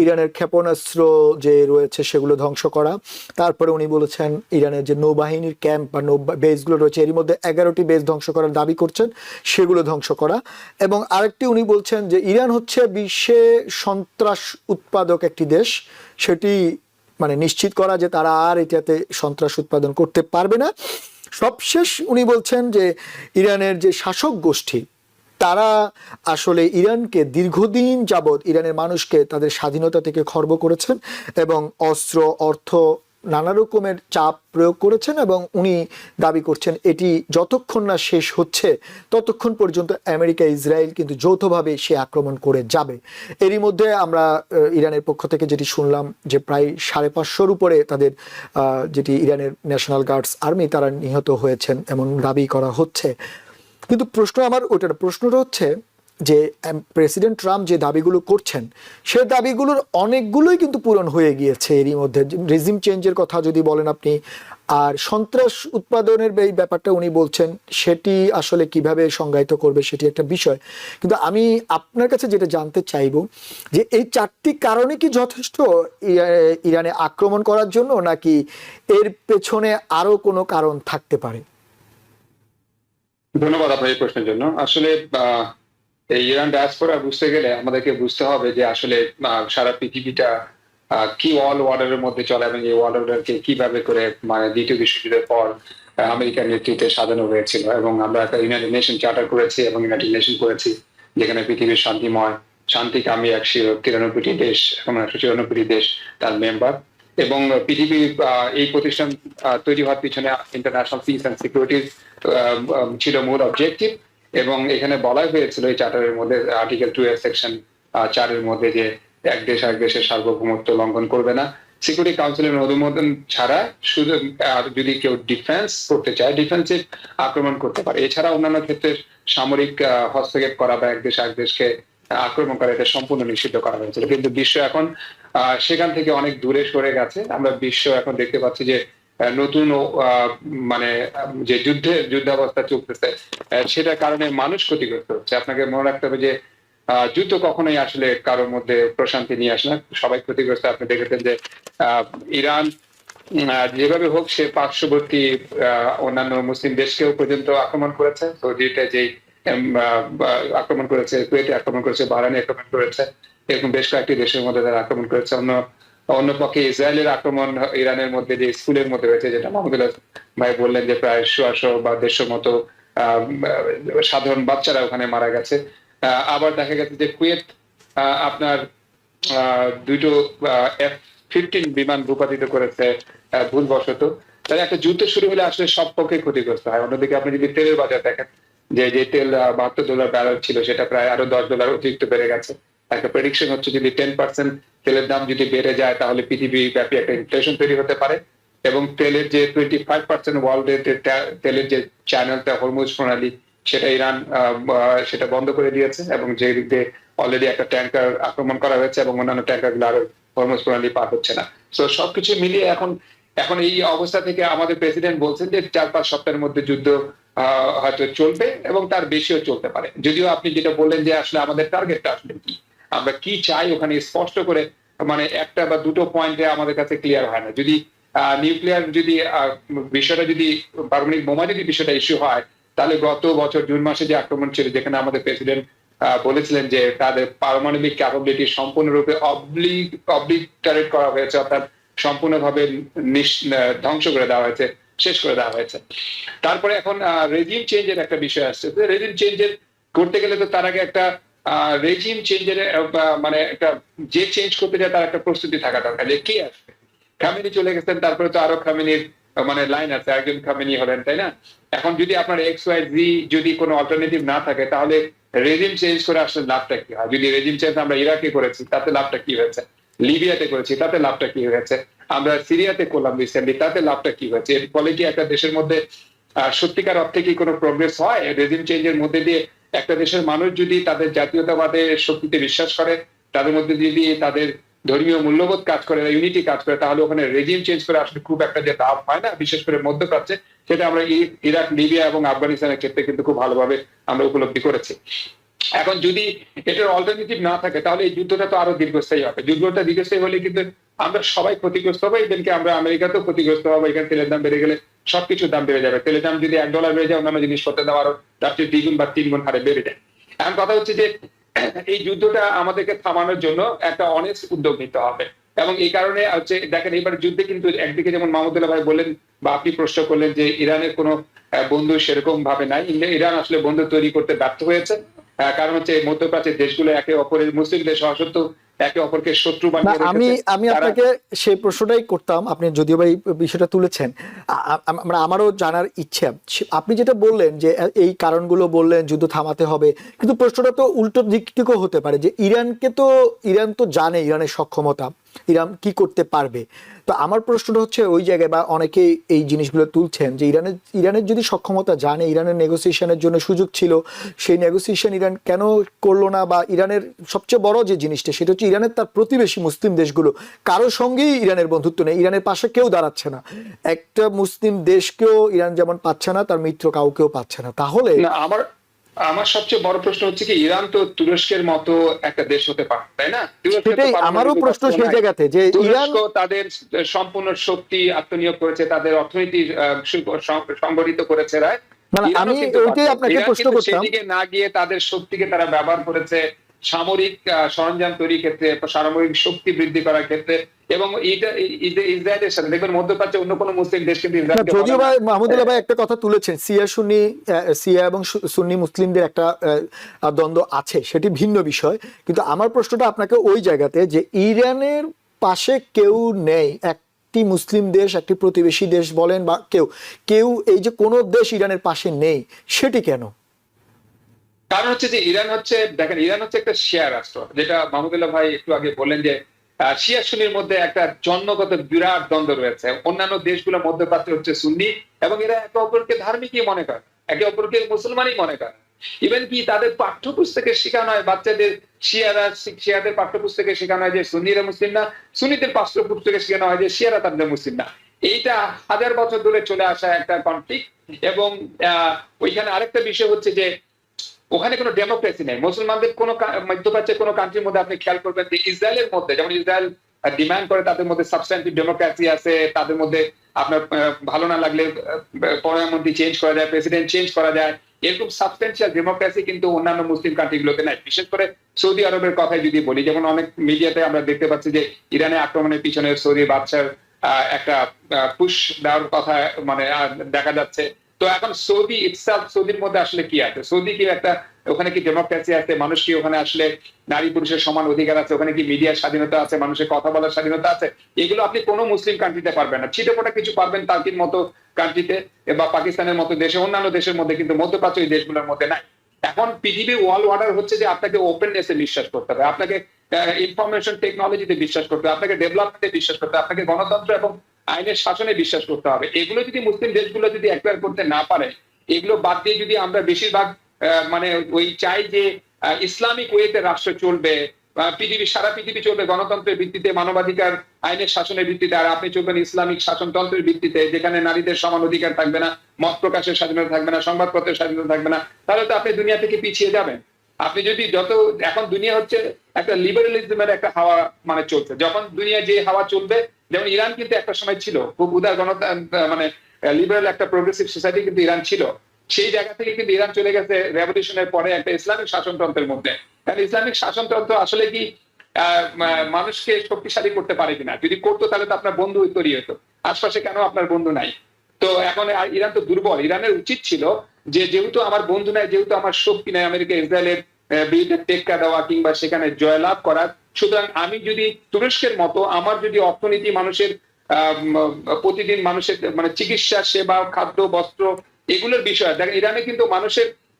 ইরানের ক্ষেপণাস্ত্র যে রয়েছে সেগুলো ধ্বংস করা। তারপরে উনি বলেছেন ইরানের যে নৌবাহিনীর ক্যাম্প বা নৌ বেসগুলো রয়েছে এর মধ্যে 11টি বেস ধ্বংস করার দাবি করছেন, সেগুলো ধ্বংস করা। এবং আরেকটি উনি বলছেন যে ইরান হচ্ছে বিশ্বে সন্ত্রাস উৎপাদক একটি দেশ, সেটি মানে নিশ্চিত করা যে তারা আর এটাতে সন্ত্রাস উৎপাদন করতে পারবে না। সবশেষ উনি বলছেন যে ইরানের যে শাসক গোষ্ঠী তারা আসলে ইরানকে দীর্ঘদিন যাবৎ ইরানের মানুষকে তাদের স্বাধীনতা থেকে খর্ব করেছেন এবং অস্ত্র অর্থ নানা রকমের চাপ প্রয়োগ করেছেন, এবং উনি দাবি করছেন এটি যতক্ষণ না শেষ হচ্ছে ততক্ষণ পর্যন্ত আমেরিকা ইসরায়েল কিন্তু যৌথভাবে সে আক্রমণ করে যাবে। এরই মধ্যে আমরা ইরানের পক্ষ থেকে যেটি শুনলাম যে প্রায় 550-র উপরে তাদের যেটি ইরানের ন্যাশনাল গার্ডস আর্মি তারা নিহত হয়েছেন এমন দাবি করা হচ্ছে। কিন্তু প্রশ্নটা হচ্ছে যে প্রেসিডেন্ট ট্রাম্প যে দাবিগুলো করছেন সে দাবিগুলোর অনেকগুলোই কিন্তু পূরণ হয়ে গিয়েছে এরই মধ্যে। রেজিম চেঞ্জের কথা যদি বলেন আপনি, আর সন্ত্রাস উৎপাদনের এই ব্যাপারটা উনি বলছেন সেটি আসলে কিভাবে সংজ্ঞায়িত করবে সেটি একটা বিষয়। কিন্তু আমি আপনার কাছে যেটা জানতে চাইবো যে এই 4টি কারণে কি যথেষ্ট ইরানে আক্রমণ করার জন্য, নাকি এর পেছনে আরো কোনো কারণ থাকতে পারে? ধন্যবাদ আপনার এই প্রশ্নের জন্য। আসলে এই ইরান ডায়াসপোরা বুঝতে গেলে আমাদেরকে বুঝতে হবে যে আসলে সারা পৃথিবীটা কি ওয়ার্ল্ড অর্ডারের মধ্যে চলে এবং এই ওয়ার্ল্ড অর্ডারকে কিভাবে করে মানে দ্বিতীয় বিশ্বযুদ্ধের পর আমেরিকার নেতৃত্বে সাজানো হয়েছিল। এবং আমরা একটা ইউনাইটেড নেশন চার্টার করেছি এবং ইউনাইটেড নেশন করেছি যেখানে পৃথিবীর শান্তিকামী 193টি দেশ এবং 194টি দেশ তার মেম্বার। এবং পৃথিবী এই প্রতিষ্ঠান তৈরি হওয়ার পিছনে ইন্টারন্যাশনাল পিস অ্যান্ড সিকিউরিটি ছিল মূল অবজেক্টিভ। এবং এখানে বলা হয়েছিল এই চার্টারের মধ্যে আর্টিকেল 2 এর সেকশন 4-এর মধ্যে যে এক দেশ আরেক দেশের সার্বভৌমত্ব লঙ্ঘন করবে না। সিকিউরিটি কাউন্সিলের অনুমোদন ছাড়া শুধু যদি কেউ ডিফেন্স করতে চায় ডিফেন্সিভ আক্রমণ করতে পারে। এছাড়া অন্যান্য ক্ষেত্রে সামরিক হস্তক্ষেপ করা বা এক দেশ আরেক দেশকে আক্রমণ করা এটা সম্পূর্ণ নিষিদ্ধ করা হয়েছিল। কিন্তু বিশ্ব এখন সেখান থেকে অনেক দূরে সরে গেছে। আমরা বিশ্ব এখন দেখতে পাচ্ছি যে নতুন মানে যে যুদ্ধাবস্থা চলতেছে সেটার কারণে মানুষ ক্ষতিগ্রস্ত হচ্ছে। আপনাকে মনে রাখতে হবে যে যুদ্ধ কখনোই আসলে কারোর মধ্যে প্রশান্তি নিয়ে আসে না, সবাই ক্ষতিগ্রস্ত। আপনি দেখেছেন যে ইরান যেভাবে হোক সে পার্শ্ববর্তী অন্যান্য মুসলিম দেশকেও পর্যন্ত আক্রমণ করেছে। সৌদিতে যেই আক্রমণ করেছে, কুয়েতে আক্রমণ করেছে, বাহরাইনে আক্রমণ করেছে, এরকম বেশ কয়েকটি দেশের মধ্যে তারা আক্রমণ করেছে। অন্য পক্ষে ইসরায়েলের আক্রমণ ইরানের মধ্যে যে স্কুলের মধ্যে হয়েছে, যেটা মাহমুদুল্লাহ ভাই বললেন যে প্রায় 100 বা 150 মতো সাধারণ বাচ্চারা ওখানে মারা গেছে। আবার দেখা গেছে যে কুয়েত আপনার 2টো F-15 বিমান ভূপাতিত করেছে ভুলবশত। তাই একটা যুদ্ধ শুরু হলে আসলে সব পক্ষে ক্ষতিগ্রস্ত হয়। অন্যদিকে আপনি যদি তেলের বাজার দেখেন, যে তেল $72 ব্যারেল ছিল সেটা প্রায় আরো $10 অতিরিক্ত বেড়ে গেছে। একটা প্রেডিকশন হচ্ছে যদি 10% তেলের দাম যদি বেড়ে যায় তাহলে পৃথিবী ব্যাপী একটা ইনফ্লেশন তৈরি হতে পারে। এবং তেলের যে 25% ওয়ার্ল্ডের তেলের যে চ্যানেলটা হরমুজ প্রণালী সেটা ইরান সেটা বন্ধ করে দিয়েছে এবং যে দিক দিয়ে অলরেডি একটা ট্যাঙ্কার আক্রমণ করা হয়েছে এবং অন্যান্য ট্যাঙ্কার গুলো আরো হরমুজ প্রণালী পার হচ্ছে না। তো সবকিছু মিলিয়ে এখন এই অবস্থা থেকে আমাদের প্রেসিডেন্ট বলছেন যে 4-5 সপ্তাহের মধ্যে যুদ্ধ হয়তো চলবে এবং তার বেশিও চলতে পারে। যদিও আপনি যেটা বললেন যে আসলে আমাদের টার্গেটটা আসলে কি, আমরা কি চাই ওখানে স্পষ্ট করে মানে একটা বা দুটো পয়েন্টে আমাদের কাছে ক্লিয়ার হয় না। যদি নিউক্লিয়ার যদি বিষয়টা যদি পারমাণবিক বোমা যদি বিষয়টা ইস্যু হয় তাহলে গত বছর জুন মাসে যে আক্রমণ ছিল যেখানে আমাদের প্রেসিডেন্ট বলেছিলেন যে তাদের পারমাণবিক ক্যাপাবিলিটি সম্পূর্ণরূপে অবলিটারেট করা হয়েছে, অর্থাৎ সম্পূর্ণভাবে ধ্বংস করে দেওয়া হয়েছে, শেষ করে দেওয়া হয়েছে। তারপরে এখন রেজিম চেঞ্জের একটা বিষয় আসছে। রেজিম চেঞ্জের করতে গেলে তো তার আগে একটা রেজিম চেঞ্জের মানে একটা যে চেঞ্জ করতে যায় তার একটা প্রস্তুতি থাকা দরকার যে কে আসবে। খামেনি চলে গেছেন, তারপরে তো আরো খামেনির মানে লাইন আছে, একজন খামেনি হলেন, তাই না? এখন যদি আপনার XYZ যদি কোনো অল্টারনেটিভ না থাকে তাহলে রেজিম চেঞ্জ করে আসলে লাভটা কি হয়? যদি রেজিম চেঞ্জ আমরা ইরাকে করেছি তাতে লাভটা কি হয়েছে, লিবিয়াতে করেছি তাতে লাভটা কি হয়েছে, আমরা সিরিয়াতে করলাম রিসেন্টলি তাতে লাভটা কি হয়েছে? এর ফলে কি একটা দেশের মধ্যে সত্যিকার অর্থে কি কোনো প্রোগ্রেস হয়? রেজিম চেঞ্জের মধ্যে দিয়ে একটা দেশের মানুষ যদি তাদের জাতীয়তাবাদের শক্তিতে বিশ্বাস করে, তাদের মধ্যে যদি তাদের ধর্মীয় মূল্যবোধ কাজ করে, ইউনিটি কাজ করে, তাহলে ওখানে রেজিম চেঞ্জ করে আসলে খুব একটা যে লাভ হয় না, বিশেষ করে মধ্যপ্রাচ্যে, সেটা আমরা ইরাক, লিবিয়া এবং আফগানিস্তানের ক্ষেত্রে কিন্তু খুব ভালোভাবে আমরা উপলব্ধি করেছি। এখন যদি এটার অল্টারনেটিভ না থাকে তাহলে এই যুদ্ধটা তো আরো দীর্ঘস্থায়ী হবে। যুদ্ধটা দীর্ঘস্থায়ী হলে কিন্তু আমরা সবাই ক্ষতিগ্রস্ত হবো, ইভেনকে আমরা আমেরিকাতেও ক্ষতিগ্রস্ত হবো। এখানে তেলের দাম বেড়ে গেলে সবকিছুর দাম বেড়ে যাবে। তেলের দাম যদি $1 বেড়ে যায়, অন্যান্য জিনিসপত্রের দাম আরো তার চেয়ে 2 গুণ বা 3 গুণ হারে বেড়ে যায়। এখন কথা হচ্ছে যে এই যুদ্ধটা আমাদেরকে থামানোর জন্য একটা অনেস্ট উদ্যোগ নিতে হবে, এবং এই কারণে হচ্ছে দেখেন এবার যুদ্ধে কিন্তু একদিকে যেমন মাহমুদুল্লাহ ভাই বললেন বা আপনি প্রশ্ন করলেন যে ইরানের কোনো বন্ধু সেরকম ভাবে নাই। ইরান আসলে বন্ধু তৈরি করতে ব্যর্থ হয়েছে, কারণ হচ্ছে মধ্যপ্রাচ্যের দেশগুলো একে অপরের, মুসলিম দেশ হওয়া সত্ত্বেও একে অপরকে শত্রু বানিয়ে রেখেছে। আমি আপনাকে সেই প্রশ্নটাই করতাম, আপনি যদিও বা এই বিষয়টা তুলেছেন। আমারও জানার ইচ্ছা, আপনি যেটা বললেন যে এই কারণগুলো বললেন যুদ্ধ থামাতে হবে, কিন্তু প্রশ্নটা তো উল্টো দিক থেকেও হতে পারে যে ইরান তো জানে ইরানের সক্ষমতা, ইরান কি করতে পারবে। তো আমার প্রশ্নটা হচ্ছে ওই জায়গায়, বা অনেকেই এই জিনিসগুলো তুলছেন যে ইরানের যদি সক্ষমতা জানে, ইরানের নেগোসিয়েশনের জন্য সুযোগ ছিল, সেই নেগোসিয়েশন ইরান কেন করলো না? বা ইরানের সবচেয়ে বড় যে জিনিসটা সেটা হচ্ছে ইরানের তার প্রতিবেশী মুসলিম দেশগুলো কারোর সঙ্গেই ইরানের বন্ধুত্ব নেই, ইরানের পাশে কেউ দাঁড়াচ্ছে না। একটা মুসলিম দেশকেও ইরান যেমন পাচ্ছে না, তার মিত্র কাউকেও পাচ্ছে না। তাহলে আমার সবচেয়ে বড় প্রশ্ন হচ্ছে কি, ইরান তো তুরস্কের মতো একটা দেশ হতে পারে, তাই না? সেটাই আমারও প্রশ্ন সেই জায়গাতে, যে ইরান তাদের সম্পূর্ণ শক্তি আত্মনিয়োগ করেছে, তাদের অর্থনীতি সংগঠিত করেছে, রায়। আমি ওইটাই আপনাকে প্রশ্ন করতাম, সেদিকে না গিয়ে তাদের শক্তিকে তারা ব্যবহার করেছে সামরিক সরঞ্জাম তৈরির ক্ষেত্রে, সামরিক শক্তি বৃদ্ধি করার ক্ষেত্রে, এবং এটা ইসরায়েলের সাথে দেখবেন মধ্যপ্রাচ্যে অন্য কোনো মুসলিম দেশ কিন্তু যদিও ভাই মাহমুদুল্লাহ ভাই একটা কথা তুলেছেন, শিয়া এবং সুন্নি মুসলিমদের একটা দ্বন্দ্ব আছে, সেটি ভিন্ন বিষয়। কিন্তু আমার প্রশ্নটা আপনাকে ওই জায়গাতে, যে ইরানের পাশে কেউ নেই, একটি মুসলিম দেশ, একটি প্রতিবেশী দেশ বলেন বা কেউ এই যে কোনো দেশ ইরানের পাশে নেই, সেটি কেন? কারণ হচ্ছে যে ইরান হচ্ছে, দেখেন ইরান হচ্ছে একটা শিয়া রাষ্ট্র, যেটা মাহমুদুল্লাহ ভাই একটু আগে বললেন যে শিয়া সুন্নির মধ্যে একটা জন্মগত বিরাট দ্বন্দ্ব রয়েছে। অন্যান্য দেশগুলো মধ্যপ্রাচ্যে হচ্ছে সুন্নি, এবং এরা একে অপরকে ধার্মিকই মনে করে, একে অপরকে মুসলমানই মনে করে। ইভেন কি তাদের পাঠ্যপুস্তকে শেখানো হয় বাচ্চাদের, শিয়াদের পাঠ্যপুস্তকে শেখানো হয় যে সুন্নিরা মুসলিম না, সুন্নিদের পাঠ্যপুস্তকে শেখানো হয় যে শিয়ারা তাদের মুসলিম না। এইটা 1000 বছর ধরে চলে আসা একটা কনফ্লিক্ট। এবং ওইখানে আরেকটা বিষয় হচ্ছে যে ওখানে কোনো ডেমোক্রেসি নেই। মুসলমানদের কোনো মধ্যপ্রাচ্যের কোনো কান্ট্রির মধ্যে আপনি খেয়াল করবেন যে ইসরায়েলের মধ্যে, যেমন ইসরায়েল ডিমান্ড করে, তাদের মধ্যে সাবস্ট্যান্টিভ ডেমোক্রেসি আছে, তাদের মধ্যে আপনার ভালো না লাগলে প্রধানমন্ত্রী চেঞ্জ করা যায়, প্রেসিডেন্ট চেঞ্জ করা যায়, এরকম সাবস্ট্যান্সিয়াল ডেমোক্রেসি কিন্তু অন্যান্য মুসলিম কান্ট্রিগুলোতে নাই। বিশেষ করে সৌদি আরবের কথাই যদি বলি, যেমন অনেক মিডিয়াতে আমরা দেখতে পাচ্ছি যে ইরানে আক্রমণের পিছনে সৌদি বাদশার একটা পুশ দেওয়ার কথা মানে দেখা যাচ্ছে। তো এখন সৌদি ইটসেলফ, সৌদির মধ্যে আসলে কি আছে? সৌদি কি একটা, ওখানে কি ডেমোক্রেসি আছে? মানুষ কি ওখানে আসলে নারী পুরুষের সমান অধিকার আছে? ওখানে কি মিডিয়ার স্বাধীনতা আছে? মানুষের কথা বলার স্বাধীনতা আছে? এগুলো আপনি কোনো মুসলিম কান্ট্রিতে পারবেন না। ছিটেফোঁটা কিছু পারবেন টার্কির মতো কান্ট্রিতে বা পাকিস্তানের মতো দেশে, অন্যান্য দেশের মধ্যে, কিন্তু মধ্যপ্রাচ্য এই দেশগুলোর মধ্যে নাই। এখন পৃথিবীর ওয়ার্ল্ড অর্ডার হচ্ছে যে আপনাকে ওপেননেসে বিশ্বাস করতে হবে, আপনাকে ইনফরমেশন টেকনোলজিতে বিশ্বাস করতে হবে, আপনাকে ডেভেলপমেন্টে বিশ্বাস করতে হবে, আপনাকে গণতন্ত্র এবং আইনের শাসনে বিশ্বাস করতে হবে। এগুলো যদি মুসলিম দেশগুলো যদি অ্যাকোয়ার করতে না পারে, এগুলো বাদ দিয়ে যদি আমরা বেশিরভাগ মানে ওই চাই যে ইসলামিক ওয়েতে রাষ্ট্র চলবে, সারা পৃথিবী চলবে গণতন্ত্রের ভিত্তিতে, মানবাধিকার আইনের শাসনের ভিত্তিতে, আর আপনি চলবেন ইসলামিক শাসনতন্ত্রের ভিত্তিতে, যেখানে নারীদের সমান অধিকার থাকবে না, মত প্রকাশের স্বাধীনতা থাকবে না, সংবাদপত্রের স্বাধীনতা থাকবে না, তাহলে তো আপনি দুনিয়া থেকে পিছিয়ে যাবেন। আপনি যদি এখন দুনিয়া হচ্ছে একটা লিবারালিজমের একটা হাওয়া মানে চলছে, যখন দুনিয়া যে হাওয়া চলবে, যেমন ইরান কিন্তু একটা সময় ছিল খুব উদার মানে লিবারাল একটা প্রোগ্রেসিভ সোসাইটি কিন্তু ইরান ছিল, সেই জায়গা থেকে কিন্তু ইরান চলে গেছে রেভলিউশনের পরে একটা ইসলামিক শাসনতন্ত্রের মধ্যে। কারণ ইসলামিক শাসনতন্ত্র আসলে কি মানুষকে শক্তিশালী করতে পারে কিনা? যদি করতো তাহলে তো আপনার বন্ধু তৈরি হতো, আশপাশে কেন আপনার বন্ধু নাই? তো এখন ইরান তো দুর্বল। ইরানের উচিত ছিল যে যেহেতু আমার বন্ধু নাই, যেহেতু আমার শক্তি নাই আমেরিকা ইসরায়েলের বিরুদ্ধে টেক্কা দেওয়া কিংবা সেখানে জয়লাভ করার, সুতরাং আমি যদি তুরস্কের মতো আমার যদি অর্থনীতি, মানুষের প্রতিদিন মানুষের মানে চিকিৎসা সেবা, খাদ্য, বস্ত্র, এগুলোর বিষয় দেখেন, ইরানে কিন্তু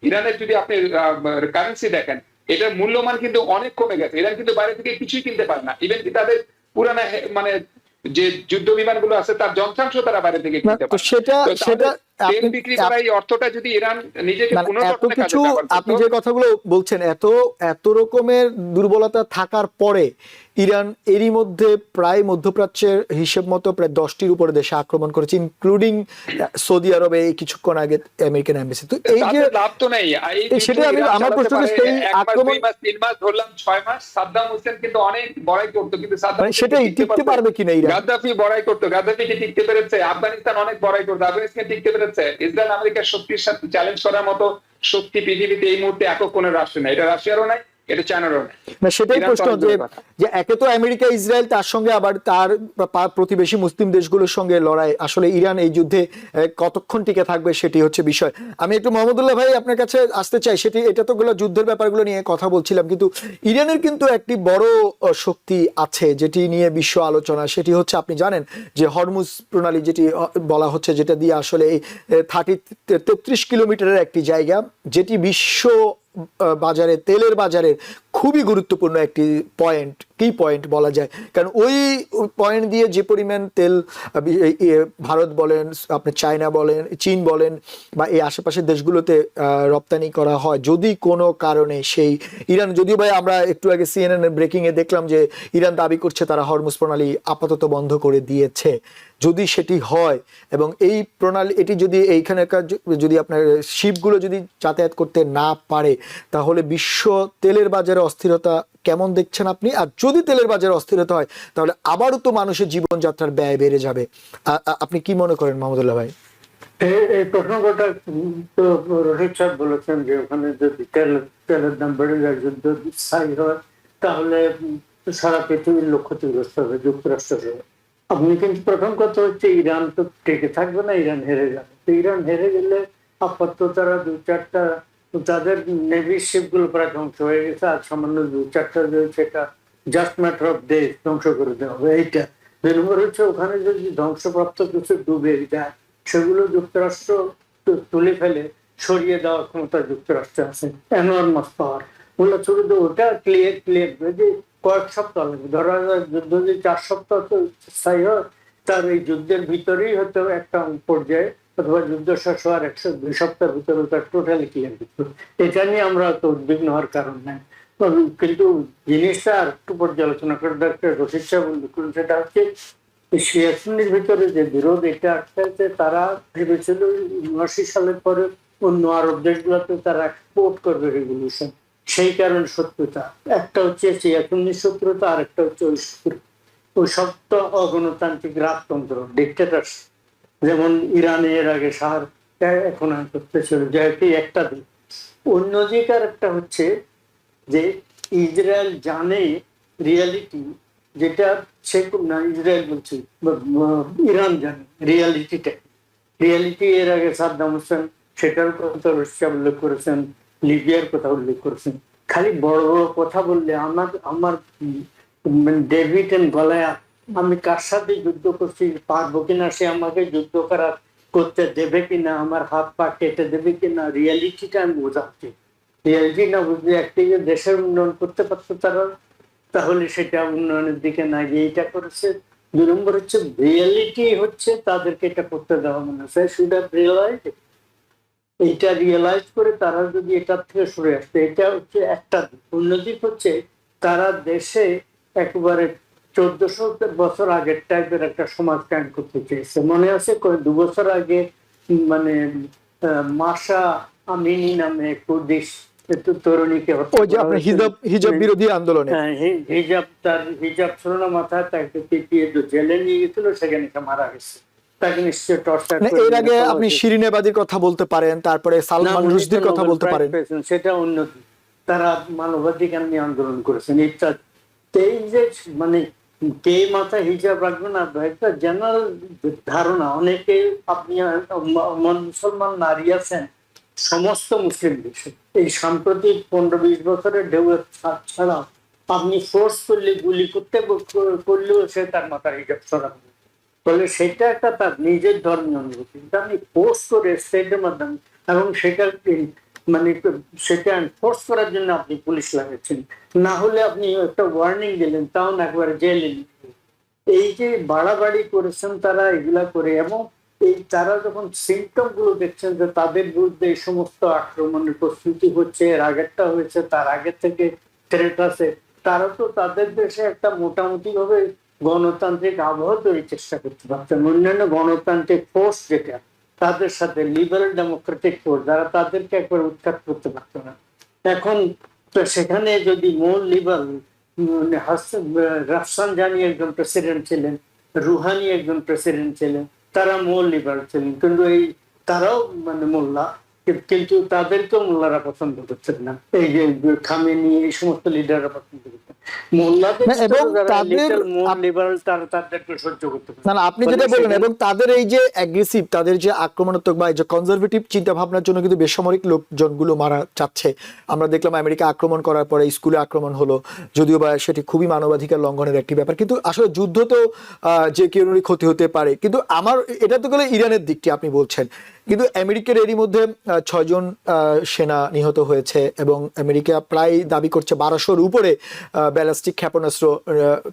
ইরানের যদি আপনি কারেন্সি দেখেন, এটার মূল্যমান কিন্তু অনেক কমে গেছে। ইরান কিন্তু বাইরে থেকে কিছুই কিনতে পারে না। ইভেন কি তাদের পুরানা মানে যে যুদ্ধ বিমানগুলো আছে তার যন্ত্রাংশ তারা বাইরে থেকে কিনতে পারে। সেটা তেল বিক্রি করা এই অর্থটা যদি ইরান নিজেকে এত পুনর্গঠনের কাজে কিছু ব্যবহার করতো, আপনি যে কথাগুলো বলছেন, এত রকমের দুর্বলতা থাকার পরে ইরান এরই মধ্যে প্রায় মধ্যপ্রাচ্যের হিসেব মতো প্রায় 10টির উপরে দেশে আক্রমণ করেছে, ইনক্লুডিং সৌদি আরবে এই কিছুক্ষণ আগে আমেরিকান এম্বাসি। তো এই যে তাতে লাভ তো নেই। সেটা আমি আমার প্রশ্ন, সেই আক্রমণ 2 মাস 3 মাস ধরলাম 6 মাস সাদ্দাম হোসেন কিন্তু অনেক বড়াই করতো, কিন্তু সাদ্দাম মানে সেটাই টিকতে পারবে কিনা ইরান? গাদ্দাফি বড়াই করতো, গাদ্দাফি কি টিকতে পেরেছে? আফগানিস্তান অনেক বড়াই করতো, আফগানিস্তান টিকতে পেরেছে? ইসরায়েল আমেরিকার শক্তির সাথে চ্যালেঞ্জ করার মতো শক্তি পৃথিবীতে এই মুহূর্তে একক কোনো রাষ্ট্র নেই। এটা রাশিয়ারও নাই, এটা চায়নারও নাই। না সেটাই ইরান প্রশ্ন, তো অনেক দূরের কথা। যে একে তো আমেরিকা ইসরায়েল, তার সঙ্গে আবার তার প্রতিবেশী মুসলিম দেশগুলোর সঙ্গে লড়াই। আসলে ইরান এই যুদ্ধে কতক্ষণ টিকে থাকবে সেটি হচ্ছে বিষয়। আমি একটু মোহাম্মদুল্লাহ ভাই আপনার কাছে আসতে চাই। এটা তো গুলো যুদ্ধের ব্যাপারগুলো নিয়ে কথা বলছিলাম, কিন্তু ইরানের কিন্তু একটি বড় শক্তি আছে যেটি নিয়ে বিশ্ব আলোচনা। সেটি হচ্ছে, আপনি জানেন যে হরমুজ প্রণালী যেটি বলা হচ্ছে, যেটা দিয়ে আসলে এই 33 কিলোমিটারের একটি জায়গা, যেটি বিশ্ব বাজারে, তেলের বাজারে খুবই গুরুত্বপূর্ণ একটি পয়েন্ট, কি পয়েন্ট বলা যায়। কারণ ওই পয়েন্ট দিয়ে যে পরিমাণ তেল ভারত বলেন, আপনি চায়না বলেন, চীন বলেন, বা এই আশেপাশের দেশগুলোতে রপ্তানি করা হয়, যদি কোনো কারণে সেই ইরান, যদিও ভাই আমরা একটু আগে CNN এর ব্রেকিং এ দেখলাম যে ইরান দাবি করছে তারা হরমুজ প্রণালী আপাতত বন্ধ করে দিয়েছে। যদি সেটি হয় এবং এই প্রণালী, এটি যদি এইখানকার যদি আপনার শিপগুলো যদি যাতায়াত করতে না পারে, তাহলে বিশ্ব তেলের বাজারে অস্থিরতা কেমন দেখছেন আপনি? আর যদি তেলের বাজারে অস্থিরতা হয়, তাহলে আবারও তো মানুষের জীবনযাত্রার ব্যয় বেড়ে যাবে। আপনি কি মনে করেন মোহাম্মদুল্লাহ ভাই? এই প্রসঙ্গটা তো রোহিত সাহেব বলেছেন যে ওখানে যদি তেলের দাম বেড়ে যায়, যুদ্ধ স্থায়ী হয়, তাহলে সারা পৃথিবীর লোক ক্ষতিগ্রস্ত হবে, যুক্তরাষ্ট্র হবে। আপনি কিন্তু প্রথম কথা হচ্ছে ইরান তো টিকে থাকবে না, ইরান হেরে যাবে। তো ইরান হেরে গেলে আপাতত তারা 2-4টা, তাদের নেভি শিপ গুলো প্রায় ধ্বংস হয়ে গেছে, আর সামান্য 2-4টা রয়েছে, এটা জাস্ট ম্যাটার অফ ডে ধ্বংস করে দেওয়া হবে। এইটা 2 নম্বর হচ্ছে, ওখানে যদি ধ্বংসপ্রাপ্ত কিছু ডুবে যায়, সেগুলো যুক্তরাষ্ট্র তুলে ফেলে সরিয়ে দেওয়ার ক্ষমতা যুক্তরাষ্ট্র আছে, এনর্মাস পাওয়ার। বললে শুধু ওটা ক্লিয়ার যে কয়েক সপ্তাহ লাগবে, ধরা যায় যুদ্ধ যদি 4 সপ্তাহ তো স্থায়ী হয়, তার এই যুদ্ধের ভিতরেই হয়তো একটা পর্যায়ে, অথবা যুদ্ধ শেষ হওয়ার 102 সপ্তাহের ভিতরে তার টোটালি ক্লিয়ার করতে। এটা নিয়ে আমরা তো উদ্বিগ্ন হওয়ার কারণ নাই। কিন্তু জিনিসটা আর একটু পর্যালোচনা করে ডাক্তার রশিদ সাহেব বলুন, সেটা হচ্ছে শিয়া সুন্নির ভিতরে যে বিরোধ, এটা আটকাতে তারা ভেবেছিল 79 সালের পরে অন্য আরব দেশগুলোতে তারা এক্সপোর্ট করবে রেগুলেশন। সেই কারণে শত্রুতা একটা হচ্ছে শিয়া সুন্নির শত্রুতা, আর একটা হচ্ছে ওই শক্ত অগণতান্ত্রিক রাজতন্ত্র, ডিক্টেটর, যেমন ইরানে এর আগে শাহর এখন করতেছিল, যেহেতু একটা দিক। অন্যদিকে আর একটা হচ্ছে যে ইসরায়েল জানে রিয়ালিটি, যেটা সে না ইসরায়েল বলছি, ইরান জানে রিয়ালিটি। এর আগে সাদ্দাম হোসেন সেটার কথা রশিয়া উল্লেখ করেছেন, লিবিয়ার কথা উল্লেখ করেছেন। খালি বড় বড় কথা বললে আমার ডেভিড এন্ড গলায়াত, আমি কার সাথে যুদ্ধ করছি, পারবো কিনা, সে আমাকে যুদ্ধ করতে দেবে কিনা, আমার হাত পা কেটে দেবে কিনা, রিয়ালিটিটা আমি বোঝাচ্ছি। রিয়ালিটি না বুঝলে একটি দেশের উন্নয়ন করতে পারতো তারা, তাহলে সেটা উন্নয়নের দিকে না গিয়ে এটা করেছে। 2 নম্বর হচ্ছে রিয়ালিটি হচ্ছে তাদেরকে এটা করতে দেওয়া, মনে হয় শুড হ্যাভ রিয়েলাইজ, এইটা রিয়েলাইজ করে তারা যদি এটার থেকে সরে আসতে, এটা হচ্ছে একটা দিক। অন্যদিক হচ্ছে তারা দেশে একেবারে 1400 বছর আগের টাইপের একটা সমাজ কায়েম করতে চেয়েছে। মনে আছে 2 বছর আগে মানে মাশা আমিনী নামে কুর্দিশ তরুণীকে হিজাব বিরোধী আন্দোলনে, হিজাব ছিল না মাথায়, তাকে পিটিয়ে জেলে নিয়ে গেছিল, সেখানে মারা গেছে। তাকে নিশ্চয়ই টর্চার। এর আগে আপনি শিরিন এবাদির কথা বলতে পারেন, তারপরে সালমান রুশদির কথা বলতে পারেন, সেটা অন্য। তারা মানবাধিকার নিয়ে আন্দোলন করেছেন। এই যে মানে কে মাথায় হিজাব রাখবে না, একটা জেনারেল ধারণা। অনেকে আপনি মুসলমান নারী আছেন সমস্ত মুসলিম দেশে, এই সাম্প্রতিক 15-20 বছরের ঢেউ ছাড়া আপনি ফোর্স করলে, গুলি করলেও সে তার মাথার হিজাব সরাবে। ফলে সেটা একটা তার নিজের ধর্মীয় অনুভূতি, আপনি ফোর্স করে স্টেটের মাধ্যমে, এবং সেটা মানে সেটা ফোর্স করার জন্য আপনি পুলিশ লাগাচ্ছেন, না হলে আপনি একটা ওয়ার্নিং দিলেন, তাও না একবারে জেলে। এই যে বাড়াবাড়ি করেছেন তারা এগুলা করে, এবং এই তারা যখন সিমটম গুলো দেখছেন যে তাদের বিরুদ্ধে এই সমস্ত আক্রমণের প্রস্তুতি হচ্ছে, এর আগেরটা হয়েছে, তার আগে থেকে থ্রেট আছে, তারা তো তাদের দেশে একটা মোটামুটি ভাবে গণতান্ত্রিক আবহাওয়া তৈরির চেষ্টা করতে পারছেন। অন্যান্য গণতান্ত্রিক ফোর্স যেটা, তাদের সাথে লিবারেল ডেমোক্রেটিক ফোর্স, যারা তাদেরকে একবার উৎখাত করতে পারত না, এখন তো সেখানে যদি মূল লিবারেল রাফসানজানি একজন প্রেসিডেন্ট ছিলেন, রুহানি একজন প্রেসিডেন্ট ছিলেন, তারা মূল লিবারেল ছিলেন, কিন্তু এই তারাও মানে মোল্লা, কিন্তু তাদেরকেও মোল্লারা পছন্দ করছেন না। এই যে খামেনি, এই সমস্ত লিডাররা পছন্দ করতেন মোল্লাদের, এবং যারা তাদের লিটল মোর লিবারেল, তারা তাদেরকে সহ্য করতে পারে না না, আপনি যেটা বলেন, এবং তাদের এই যে অ্যাগ্রেসিভ, তাদের যে আক্রমণাত্মক বা এই যে কনজারভেটিভ চিন্তা ভাবনার জন্য কিন্তু বেসামরিক লোকজনগুলো মারা যাচ্ছে। আমরা দেখলাম আমেরিকা আক্রমণ করার পরে স্কুলে আক্রমণ হলো, যদিও বা সেটি খুবই মানবাধিকার লঙ্ঘনের একটি ব্যাপার, কিন্তু আসলে যুদ্ধ তো যে কেউরই ক্ষতি হতে পারে। কিন্তু আমার এটা তো গেলে ইরানের দিকটি আপনি বলছেন, কিন্তু আমেরিকার এরই মধ্যে 6 জন সেনা নিহত হয়েছে, এবং আমেরিকা প্রায় দাবি করছে 1200-র উপরে ব্যালিস্টিক ক্ষেপণাস্ত্র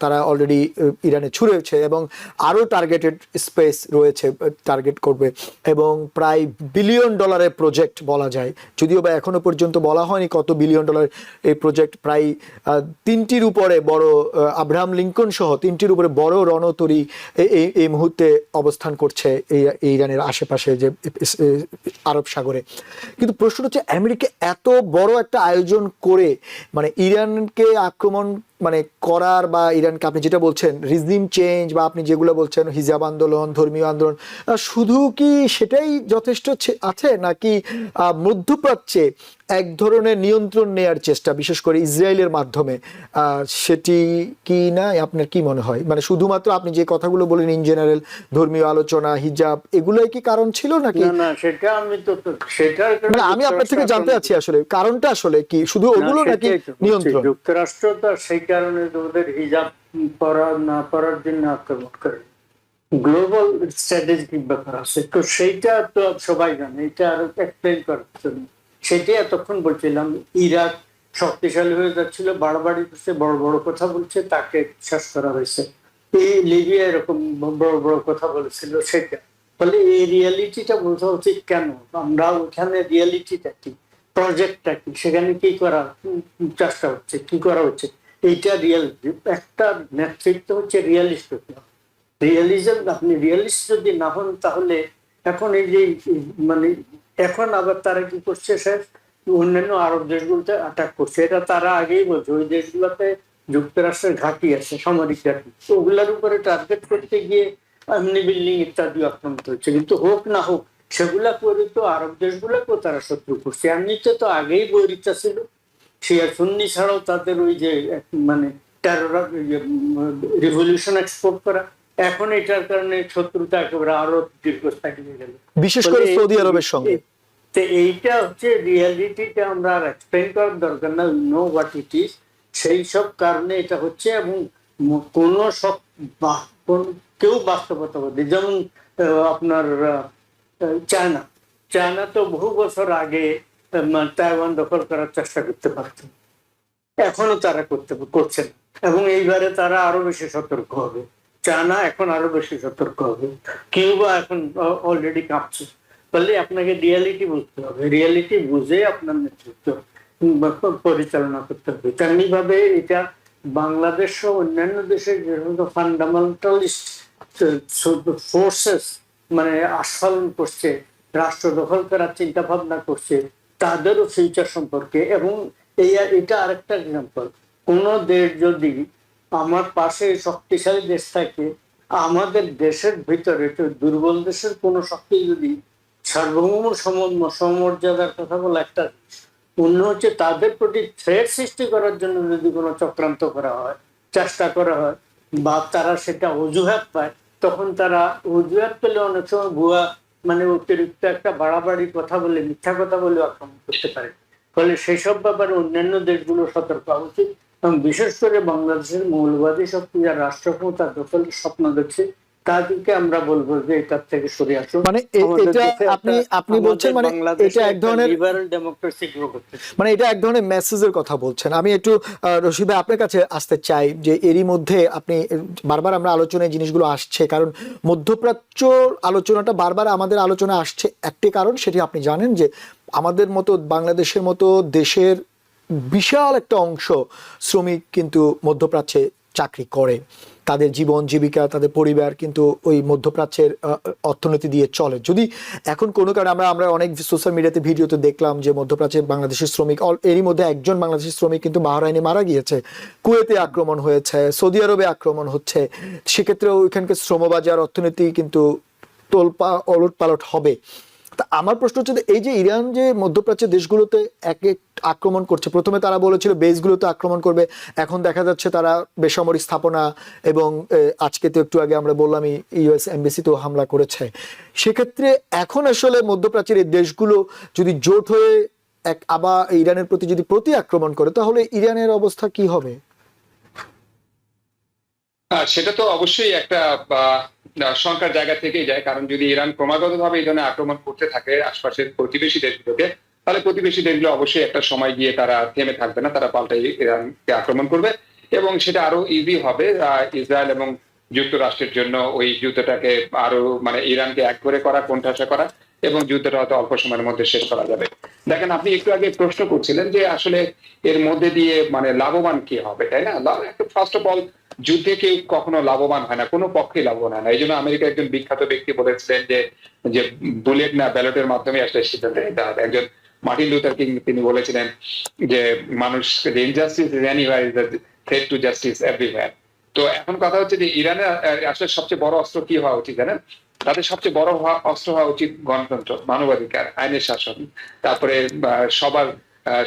তারা অলরেডি ইরানে ছুড়েছে, এবং আরো টার্গেটেড স্পেস রয়েছে, টার্গেট করবে, এবং প্রায় $1 বিলিয়ন প্রজেক্ট বলা যায়, যদিও বা এখনো পর্যন্ত বলা হয়নি কত $1 বিলিয়ন এই প্রজেক্ট। প্রায় 3টির উপরে বড় আব্রাহাম লিঙ্কন সহ 3টির উপরে বড় রণতরী এই মুহূর্তে অবস্থান করছে এই ইরানের আশেপাশে যে আরব সাগরে। কিন্তু প্রশ্ন হচ্ছে, আমেরিকা এত বড় একটা আয়োজন করে মানে ইরানকে আক্রমণ মানে করার, বা ইরানকে আপনি যেটা বলছেন রিজিম চেঞ্জ, বা আপনি যেগুলো বলছেন হিজাব আন্দোলন, ধর্মীয় আন্দোলন, শুধু কি সেটাই যথেষ্ট আছে, নাকি মধ্যপ্রাচ্যে এক ধরনের নিয়ন্ত্রণ নেয়ার চেষ্টা, বিশেষ করে ইসরায়েলের মাধ্যমে, সেটি কি না? আপনার কি মনে হয়, মানে শুধুমাত্র আপনি যে কথাগুলো বলেন ইন জেনারেল, ধর্মীয় আলোচনা, হিজাব, এগুলোই কি কারণ ছিল নাকি? না, সেটা আমি তো সেটার মানে আমি আপনার থেকে জানতে চাচ্ছি আসলে কারণটা আসলে কি, শুধু ওগুলো নাকি নিয়ন্ত্রণ? যুক্তরাষ্ট্র তো সেই কারণে ওদের হিজাব পরা না পরার জন্য আক্রমণ করে, গ্লোবাল স্ট্র্যাটেজিক ব্যাপার আছে, তো সেইটা তো সবাই জানে, এটা আরো এক্সপ্লেন করার জন্য সেটাই এতক্ষণ বলছিলাম। ইরাক শক্তিশালী হয়ে যাচ্ছিল, বাড়াবাড়ি করছে, বড় বড় কথা বলছে, তাকে শেষ করা হয়েছে। এই লিবিয়া এরকম বড় বড় কথা বলেছিল, সেটা ফলে এই রিয়ালিটিটা বোঝা উচিত। কেন আমরা ওখানে রিয়ালিটিটা কি, প্রজেক্টটা কি, সেখানে কি করা চেষ্টা হচ্ছে, কি করা হচ্ছে, এইটা রিয়ালিটি। একটা নেতৃত্ব হচ্ছে রিয়ালিস্ট হতে হবে। রিয়ালিজম, আপনি রিয়ালিস্ট যদি না হন, তাহলে এখন এই যে মানে এখন আবার তারা কি করছে, স্যার অন্যান্য আরব দেশগুলোতে অ্যাটাক করছে, এটা তারা আগেই বলছে। ওই দেশগুলোতে যুক্তরাষ্ট্রের ঘাঁটি আছে, সামরিক ঘাঁটি, ওগুলার উপরে টার্গেট করতে গিয়ে এমনি বিল্ডিং ইত্যাদি আক্রান্ত হচ্ছে। কিন্তু হোক না হোক, সেগুলা করে তো আরব দেশগুলোকেও তারা শত্রু করছে। এমনিতে তো আগেই বৈরিতা ছিল, শিয়া সুন্নি ছাড়াও তাদের ওই যে মানে টেরর রিভলিউশন এক্সপোর্ট করা, এখন এটার কারণে শত্রুতা একেবারে আরো দীর্ঘস্থায়ী হয়ে গেল, বিশেষ করে সৌদি আরবের সঙ্গে। তো এইটা হচ্ছে রিয়ালিটিটা, আমরা আর এক্সপ্লেন করার দরকার না, নো হোয়াট ইট ইজ। সেই সব কারণে এটা হচ্ছে, এবং কোন সব কেউ বাস্তবতাবাদী, যেমন আপনার চায়না তো বহু বছর আগে তাইওয়ান দখল করার চেষ্টা করতে পারত, এখনো তারা করছে না, এবং এইবারে তারা আরো বেশি সতর্ক হবে। চায়না এখন আরো বেশি সতর্ক হবে, কিউবা এখন অলরেডি কাঁপছে। ফলে আপনাকে রিয়ালিটি বুঝতে হবে, রিয়ালিটি বুঝে আপনার নেতৃত্ব পরিচালনা করতে হবে। তেমনি ভাবে এটা বাংলাদেশ ও অন্যান্য দেশের যে ফান্ডামেন্টালিস্ট ফোর্সেস মানে আস্ফালন করছে, রাষ্ট্র দখল করার চিন্তা ভাবনা করছে, তাদেরও ফিউচার সম্পর্কে। এবং এটা আরেকটা এক্সাম্পল, কোন দেশ যদি আমার পাশে শক্তিশালী দেশ থাকে, আমাদের দেশের ভিতরে দুর্বল দেশের কোন শক্তি যদি সার্বভৌম সমমর্যাদার কথা বলে একটা, অন্য হচ্ছে তাদের প্রতি থ্রেট সৃষ্টি করার জন্য যদি কোনো চক্রান্ত করা হয়, চেষ্টা করা হয়, বা তারা সেটা অজুহাত পায়, তখন তারা অজুহাত পেলে অনেক সময় ভুয়া মানে অতিরিক্ত একটা বাড়াবাড়ি কথা বলে, মিথ্যা কথা বলে আক্রমণ করতে পারে। ফলে সেসব ব্যাপারে অন্যান্য দেশগুলো সতর্ক হওয়া উচিত, এবং বিশেষ করে বাংলাদেশের মৌলবাদী শক্তি যারা রাষ্ট্র ক্ষমতা দখলের স্বপ্ন দেখছে, তাদেরকে আমরা বলবো যে এটার থেকে সরে আসুন। মানে আমাদের এটা দেশে আপনি বলছেন মানে এটা এক ধরনের লিবারাল ডেমোক্রেসি গ্রো করতে। মানে এটা এক ধরনের মেসেজের কথা বলছেন। আমি একটু রশিদ ভাই আপনার কাছে আসতে চাই যে এরই মধ্যে আপনি বারবার আমরা আলোচনায় জিনিসগুলো আসছে, কারণ মধ্যপ্রাচ্য আলোচনাটা বারবার আমাদের আলোচনা আসছে একটি কারণ, সেটি আপনি জানেন যে আমাদের মতো বাংলাদেশের মতো দেশের বিশাল একটা অংশ শ্রমিক কিন্তু মধ্যপ্রাচ্যে চাকরি করে, তাদের জীবন জীবিকা তাদের পরিবার কিন্তু ওই মধ্যপ্রাচ্যের অর্থনীতি দিয়ে চলে। যদি এখন কোনো কারণে আমরা অনেক সোশ্যাল মিডিয়াতে ভিডিওতে দেখলাম যে মধ্যপ্রাচ্যের বাংলাদেশের শ্রমিক, এরই মধ্যে একজন বাংলাদেশি শ্রমিক কিন্তু বাহরাইনে মারা গিয়েছে, কুয়েতে আক্রমণ হয়েছে, সৌদি আরবে আক্রমণ হচ্ছে, সেক্ষেত্রে ওইখানকার শ্রমবাজার অর্থনীতি কিন্তু ওলট পালট হবে। তা আমার প্রশ্ন হচ্ছে এই যে ইরান যে মধ্যপ্রাচ্যের দেশগুলোতে এক এক আক্রমণ করছে, প্রথমে তারা বলেছিল বেসগুলোতে আক্রমণ করবে, এখন দেখা যাচ্ছে তারা বেসামরিক স্থাপনা এবং আজকে তো একটু আগে আমরা বললাম ইউএস এমবেসিতেও হামলা করেছে। সেক্ষেত্রে এখন আসলে মধ্যপ্রাচ্যের এই দেশগুলো যদি জোট হয়ে আবার ইরানের প্রতি যদি আক্রমণ করে, তাহলে ইরানের অবস্থা কি হবে? সেটা তো অবশ্যই একটা শঙ্কার জায়গা থেকেই যায়, কারণ যদি ইরান ক্রমাগতভাবে এই ধরনের আক্রমণ করতে থাকে আশপাশের প্রতিবেশী দেশগুলোকে, তাহলে প্রতিবেশী দেশগুলো অবশ্যই একটা সময় গিয়ে তারা থেমে থাকবে না, তারা পাল্টাই ইরানকে আক্রমণ করবে এবং সেটা আরো ইজি হবে ইসরায়েল এবং যুক্তরাষ্ট্রের জন্য ওই যুদ্ধটাকে আরো মানে ইরানকে একঘরে করা, কোণঠাসা করা এবং যুদ্ধটা হয়তো অল্প সময়ের মধ্যে শেষ করা যাবে। দেখেন, আপনি একটু আগে প্রশ্ন করছিলেন যে আসলে এর মধ্যে দিয়ে মানে লাভবান কি হবে, তাই না? ফার্স্ট অফ অল, যুদ্ধে কেউ কখনো লাভবান হয় না, কোনো পক্ষেই লাভবান হয় না। এই জন্য আমেরিকার একজন বিখ্যাত ব্যক্তি বলেছিলেন যে বুলেট না ব্যালটের মাধ্যমে আসলে সিদ্ধান্ত নিতে হবে। একজন মার্টিন লুথার কিং তিনি বলেছিলেন যে মানুষ injustice is anywhere is the threat to justice everywhere. তো এখন কথা হচ্ছে যে ইরানের আসলে সবচেয়ে বড় অস্ত্র কি হওয়া উচিত জানেন? তাদের সবচেয়ে বড় অস্ত্র হওয়া উচিত গণতন্ত্র, মানবাধিকার, আইনের শাসন, তারপরে সবার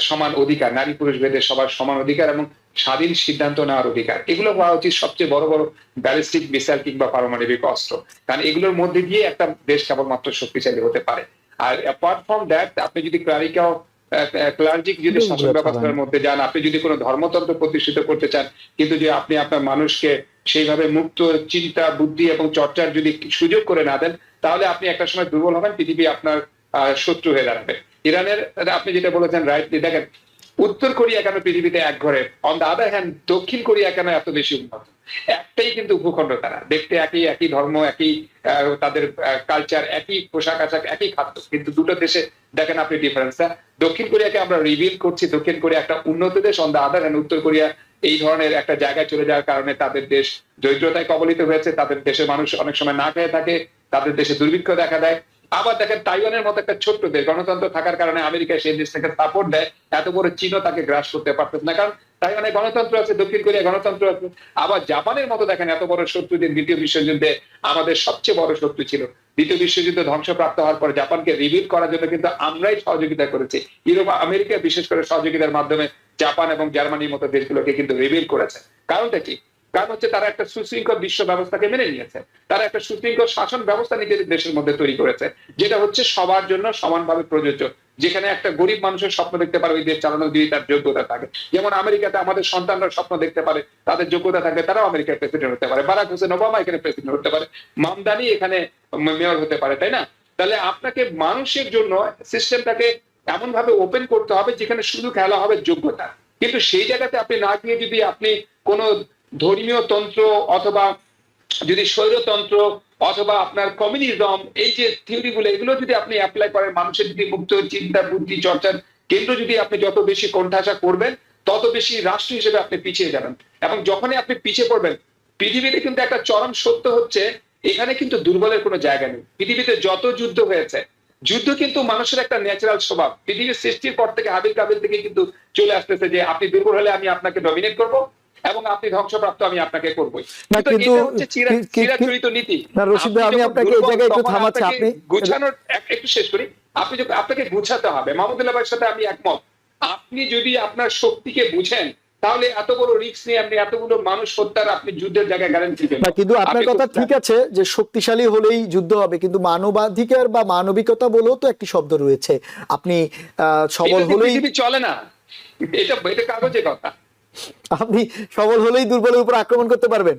সমান অধিকার, নারী পুরুষ ভেদে সবার সমান অধিকার এবং স্বাধীন সিদ্ধান্ত নেওয়ার অধিকার। এগুলো হওয়া উচিত সবচেয়ে বড় বড় ব্যালিস্টিক মিসাইল কিংবা পারমাণবিক অস্ত্র, কারণ এগুলোর মধ্যে দিয়ে একটা দেশ কেবলমাত্র শক্তিশালী হতে পারে। আর অ্যাপার্ট ফ্রম দ্যাট, আপনি যদি ক্লার্জিক যদি শাসন ব্যবস্থার মধ্যে যান, আপনি যদি কোনো ধর্মতন্ত্র প্রতিষ্ঠিত করতে চান, কিন্তু যে আপনি আপনার মানুষকে সেইভাবে মুক্ত চিন্তা, বুদ্ধি এবং চর্চার যদি সুযোগ করে না দেন, তাহলে আপনি একটা সময় দুর্বল হবেন, পৃথিবী আপনার শত্রু হয়ে দাঁড়াবে। ইরানের আপনি যেটা বলেছেন রাইটলি, দেখেন উত্তর কোরিয়া কেন পৃথিবীতে এক ঘরে, অন দ্য আদার হ্যান্ড দক্ষিণ কোরিয়া কেন এত বেশি উন্নত? একটাই কিন্তু ভূখণ্ড, তারা দেখতে একই ধর্ম, একই তাদের কালচার, একই পোশাক আশাক, একই খাদ্য, কিন্তু দুটো দেশে দেখেন আপনি ডিফারেন্সটা। দক্ষিণ কোরিয়াকে আমরা রিভিল করছি, দক্ষিণ কোরিয়া একটা উন্নত দেশ, অন দ্য আদার হ্যান্ড উত্তর কোরিয়া এই ধরনের একটা জায়গায় চলে যাওয়ার কারণে তাদের দেশ দরিদ্রতায় কবলিত হয়েছে, তাদের দেশের মানুষ অনেক সময় না খেয়ে থাকে, তাদের দেশে দুর্ভিক্ষ দেখা দেয়। আবার দেখেন তাইওয়ানের মতো একটা ছোট্ট দেশ, গণতন্ত্র থাকার কারণে আমেরিকা সেই দেশটাকে সাপোর্ট দেয়, এত বড় চীনও তাকে গ্রাস করতে পারতেছে না, কারণ তাইওয়ানে গণতন্ত্র আছে, দক্ষিণ কোরিয়া গণতন্ত্র আছে। আবার জাপানের মতো দেখেন এত বড় শত্রু, দ্বিতীয় বিশ্বযুদ্ধে আমাদের সবচেয়ে বড় শত্রু ছিল, দ্বিতীয় বিশ্বযুদ্ধ ধ্বংসপ্রাপ্ত হওয়ার পর জাপানকে রিবিল্ড করার জন্য কিন্তু আমরাই সহযোগিতা করেছি। ইউরোপ, আমেরিকা বিশেষ করে সহযোগিতার মাধ্যমে জাপান এবং জার্মানির মতো দেশগুলোকে কিন্তু রিবিল্ড করেছে। কারণটা কি? কারণ হচ্ছে তারা একটা সুশৃঙ্খল বিশ্ব ব্যবস্থাকে মেনে নিয়েছে, তারা একটা সুশৃঙ্খল শাসন ব্যবস্থা নিজেদের দেশের মধ্যে তৈরি করেছে, যেটা হচ্ছে সবার জন্য সমানভাবে প্রযোজ্য, যেখানে একটা গরিব মানুষের স্বপ্ন দেখতে পারে ওই দেশ চালানোর যদি তার যোগ্যতা থাকে। যেমন আমেরিকাতে আমাদের সন্তানরা স্বপ্ন দেখতে পারে, তাদের যোগ্যতা থাকলে তারাও আমেরিকার প্রেসিডেন্ট হতে পারে, বারাক হোসেন ওবামা এখানে প্রেসিডেন্ট হতে পারে, মামদানি এখানে মেয়র হতে পারে, তাই না? তাহলে আপনাকে মানুষের জন্য সিস্টেমটাকে এমন ভাবে ওপেন করতে হবে যেখানে শুধু খেলা হবে যোগ্যতা, কিন্তু সেই জায়গাতে আপনি না গিয়ে যদি আপনি কোন ধর্মীয় তন্ত্র অথবা যদি স্বৈরতন্ত্র অথবা আপনার কমিউনিজম, এই যে থিওরিগুলো, এগুলো যদি আপনি অ্যাপ্লাই করেন, মানুষের যদি মুক্ত চিন্তা, বুদ্ধি চর্চার কেন্দ্র যদি আপনি যত বেশি কোণঠাসা করবেন, তত বেশি রাষ্ট্র হিসেবে আপনি পিছিয়ে যাবেন। এবং যখনই আপনি পিছিয়ে পড়বেন, পৃথিবীতে কিন্তু একটা চরম সত্য হচ্ছে, এখানে কিন্তু দুর্বলের কোনো জায়গা নেই। পৃথিবীতে যত যুদ্ধ হয়েছে, যুদ্ধ কিন্তু মানুষের একটা ন্যাচারাল স্বভাব, পৃথিবীর সৃষ্টির পর থেকে হাবিল কাবিল থেকে কিন্তু চলে আসতেছে যে আপনি দুর্বল হলে আমি আপনাকে ডমিনেট করবো এবং আপনি ধ্বংসপ্রাপ্ত আমি আপনাকে করবোই। কিন্তু চিরাচরিত নীতি। না রশিদ ভাই, আমি আপনাকে এই জায়গায় একটু থামাচ্ছি, আপনি গুছানোর একটু শেষ করি। আপনাকে গুছাতে হবে। মাহমুদুল্লাহ ভাইয়ের সাথে আমি একমত। আপনি যদি আপনার শক্তিকে বুঝেন, তাহলে এত বড় রিস্ক নিয়ে আপনি এতগুলো মানুষ হত্যার আপনি যুদ্ধের জায়গায় গ্যারান্টি দেবেন না। কিন্তু আপনার কথা ঠিক আছে যে শক্তিশালী হলেই যুদ্ধ হবে, কিন্তু মানবাধিকার বা মানবিকতা বলেও তো একটি শব্দ রয়েছে। আপনি সবল হলেই চলে না, এটা কাগজে কথা। আপনি সবল হলেই দুর্বলের উপর আক্রমণ করতে পারবেন,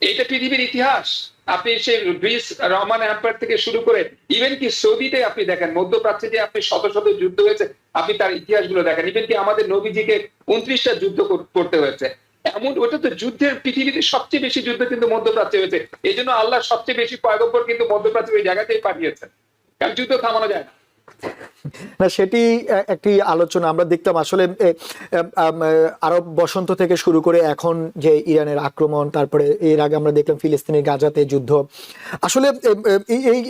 এটা পৃথিবীর ইতিহাস। আপনি সেই গ্রিস রোমান এম্পায়ার থেকে শুরু করে ইভেন কি সৌদিতে আপনি দেখেন, মধ্যপ্রাচ্যে যে আপনি শত শত যুদ্ধ হয়েছে, আপনি তার ইতিহাসগুলো দেখেন। ইভেন কি আমাদের নবীজিকে 29টা যুদ্ধ করতে হয়েছে। এমন ওটা তো যুদ্ধের, পৃথিবীতে সবচেয়ে বেশি যুদ্ধ কিন্তু মধ্যপ্রাচ্যে হয়েছে। এই জন্য আল্লাহ সবচেয়ে বেশি পয়গম্বর কিন্তু মধ্যপ্রাচ্যের ওই জায়গাতেই পাঠিয়েছেন, কারণ যুদ্ধ থামানো যায় না। না, সেটি একটি আলোচনা আমরা দেখতাম আসলে আরব বসন্ত থেকে শুরু করে এখন যে ইরানের আক্রমণ, তারপরে এর আগে আমরা দেখলাম ফিলিস্তিনের গাজাতে যুদ্ধ। আসলে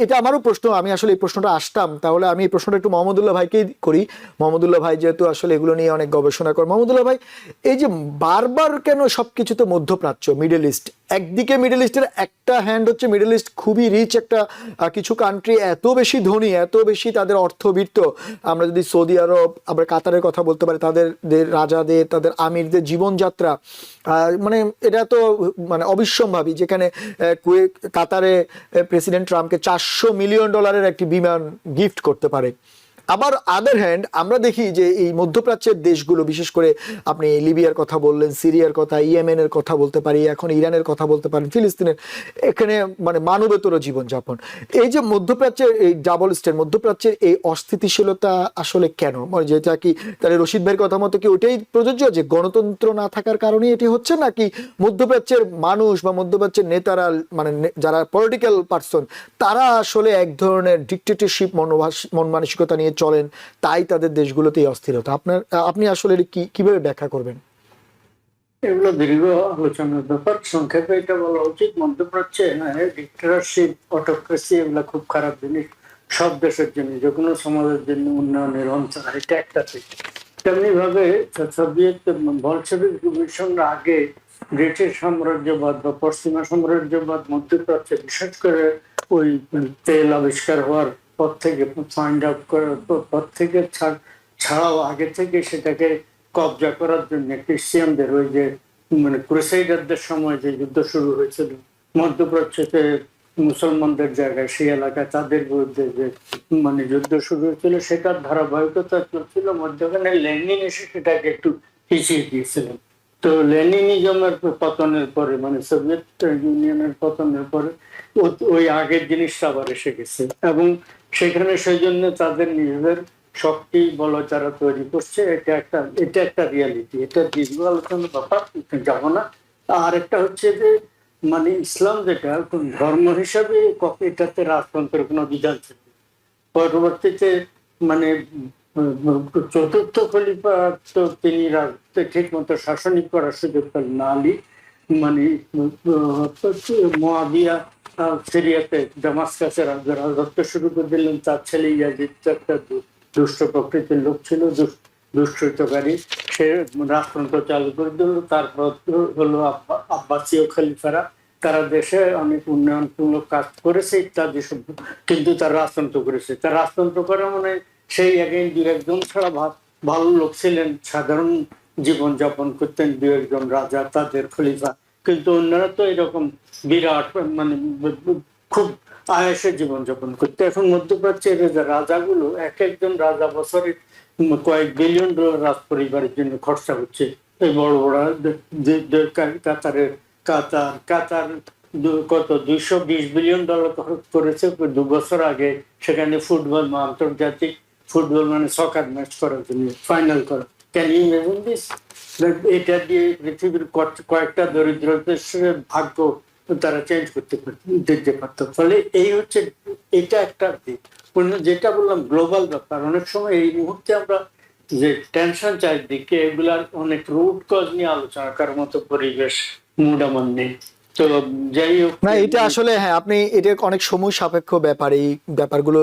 এটা আমারও প্রশ্ন, আমি আসলে এই প্রশ্নটা আসতাম, তাহলে আমি এই প্রশ্নটা একটু মোহাম্মদুল্লাহ ভাইকেই করি। মোহাম্মদুল্লাহ ভাই যেহেতু আসলে এগুলো নিয়ে অনেক গবেষণা করেন, মোহাম্মদুল্লাহ ভাই, এই যে বারবার কেন সবকিছুতে মধ্যপ্রাচ্য, মিডল ইস্ট, একদিকে মিডল ইস্টের একটা হ্যান্ড হচ্ছে মিডল ইস্ট খুবই রিচ একটা কিছু কান্ট্রি, এত বেশি ধনী, এত বেশি তাদের অর্থবিত্ত। আমরা যদি সৌদি আরব, আমরা কাতারের কথা বলতে পারি, তাদের রাজাদের, তাদের আমিরদের জীবনযাত্রা মানে এটা তো মানে অবিস্মরণীয়, যেখানে কাতারে প্রেসিডেন্ট ট্রাম্পকে $400 মিলিয়ন একটি বিমান গিফট করতে পারে। আবার আদার হ্যান্ড আমরা দেখি যে এই মধ্যপ্রাচ্যের দেশগুলো, বিশেষ করে আপনি লিবিয়ার কথা বললেন, সিরিয়ার কথা, ইয়েমেনের কথা বলতে পারি, এখন ইরানের কথা বলতে পারেন, ফিলিস্তিনের, এখানে মানে মানবেতর জীবনযাপন। এই যে মধ্যপ্রাচ্যের এই ডাবল স্টেট, মধ্যপ্রাচ্যের এই অস্থিতিশীলতা আসলে কেন? যেটা কি তাহলে রশিদ ভাইয়ের কথা মতো কি ওইটাই প্রযোজ্য যে গণতন্ত্র না থাকার কারণে এটি হচ্ছে, নাকি মধ্যপ্রাচ্যের মানুষ বা মধ্যপ্রাচ্যের নেতারা, মানে যারা পলিটিক্যাল পার্সন, তারা আসলে এক ধরনের ডিক্টেটরশিপ মন মানসিকতা নিয়ে চলেন, তাই তাদের দেশগুলোতেই অস্থিরতা? আপনি আসলে কিভাবে ব্যাখ্যা করবেন? এগুলো দীর্ঘ আলোচনার ব্যাপার। সংক্ষেপে এটা বলা উচিত, মধ্যপ্রাচ্যে ডিক্টেটরশিপ, অটোক্রেসি এগুলো খুব খারাপ জিনিস সব দেশের জন্য, যে কোনো সমাজের জন্য উন্নয়নের অঞ্চল, এটা একটা দিক। তেমনি ভাবে সোভিয়েত বলশেভিক রিভলিউশনের আগে ব্রিটিশ সাম্রাজ্যবাদ বা পশ্চিমা সাম্রাজ্যবাদ মধ্যপ্রাচ্যে, বিশেষ করে ওই তেল আবিষ্কার হওয়ার পর থেকে, ফাইন্ড আউট করার পর থেকে, ছাড়াও আগে থেকে সেটাকে কবজা করার জন্য খ্রিস্টানদের ওই যে মানে ক্রুসেডারদের সময় যে যুদ্ধ শুরু হয়েছিল মধ্যপ্রাচ্যতে, মুসলমানদের জায়গায় সেই এলাকায় তাদের বিরুদ্ধে যে মানে যুদ্ধ শুরু হয়েছিল, সেটার ধারাবাহিকতা চলছিল। মধ্যখানে লেনিন এসে সেটাকে একটু পিছিয়ে দিয়েছিলেন। তো লেনিনিজমের পতনের পরে, মানে সোভিয়েত ইউনিয়নের পতনের পরে ওই আগের জিনিসটা আবার এসে গেছে, এবং সেখানে সেই জন্য তাদের নিজেদের শক্তি বল যারা তৈরি করছে, এটা একটা রিয়ালিটি। এটা দীর্ঘ আলোচনার ব্যাপার, যাবো না। আর একটা হচ্ছে যে মানে ইসলাম যেটা ধর্ম হিসাবে, এটাতে রাজতন্ত্রের কোনো বিধান ছিল। পরবর্তীতে মানে চতুর্থ খলিফা তো তিনি ঠিক মতো শাসনই করার সুযোগ পেলেন না। আলী মানে মুয়াবিয়া সিরিয়াতে দামাসকাসে রাজত্ব শুরু করে দিলেন। তার ছেলে ইয়াজিদ একটা দুষ্ট প্রকৃতির লোক ছিল, দুষ্কৃতকারী, সে রাজতন্ত্র চালু করে দিল। তারপর হলো আব্বাসীয় খলিফারা, তারা দেশে অনেক উন্নয়নমূলক কাজ করেছে ইত্যাদি সব, কিন্তু তার রাজতন্ত্র করেছে। তার রাজতন্ত্র করা মানে সেই আগে দু একজন ছাড়া ভালো লোক ছিলেন, সাধারণ জীবন যাপন করতেন দু একজন রাজা, তাদের খলিফা, কিন্তু অন্যরা তো এরকম বিরাট মানে খুব আয়াসে জীবনযাপন করতে। এখন মধ্যপ্রাচ্যের রাজাগুলো, এক একজন রাজা বছরে কয়েক বিলিয়ন ডলার রাজ পরিবারের জন্য খরচা হচ্ছে। এই বড় বড় কাতার কত $220 বিলিয়ন খরচ করেছে 2 বছর আগে, সেখানে ফুটবল, আন্তর্জাতিক ফুটবল মানে সকার ম্যাচ করার জন্য, ফাইনাল করা। Can you imagine this? এটা দিয়ে পৃথিবীর কয়েকটা দরিদ্র দেশের ভাগ্য তারা চেঞ্জ দিতে পারতো। ফলে এই হচ্ছে, এটা একটা দিক। যেটা বললাম গ্লোবাল ব্যাপার, অনেক সময় এই মুহূর্তে আমরা যে টেনশন চারিদিকে, এগুলার অনেক রুট কজ নিয়ে আলোচনা করার মতো পরিবেশ মুড আমার নেই। তো যাই হোক, না, এটা আসলে হ্যাঁ, আপনি এটা অনেক সময় সাপেক্ষ ব্যাপার, এই ব্যাপারগুলো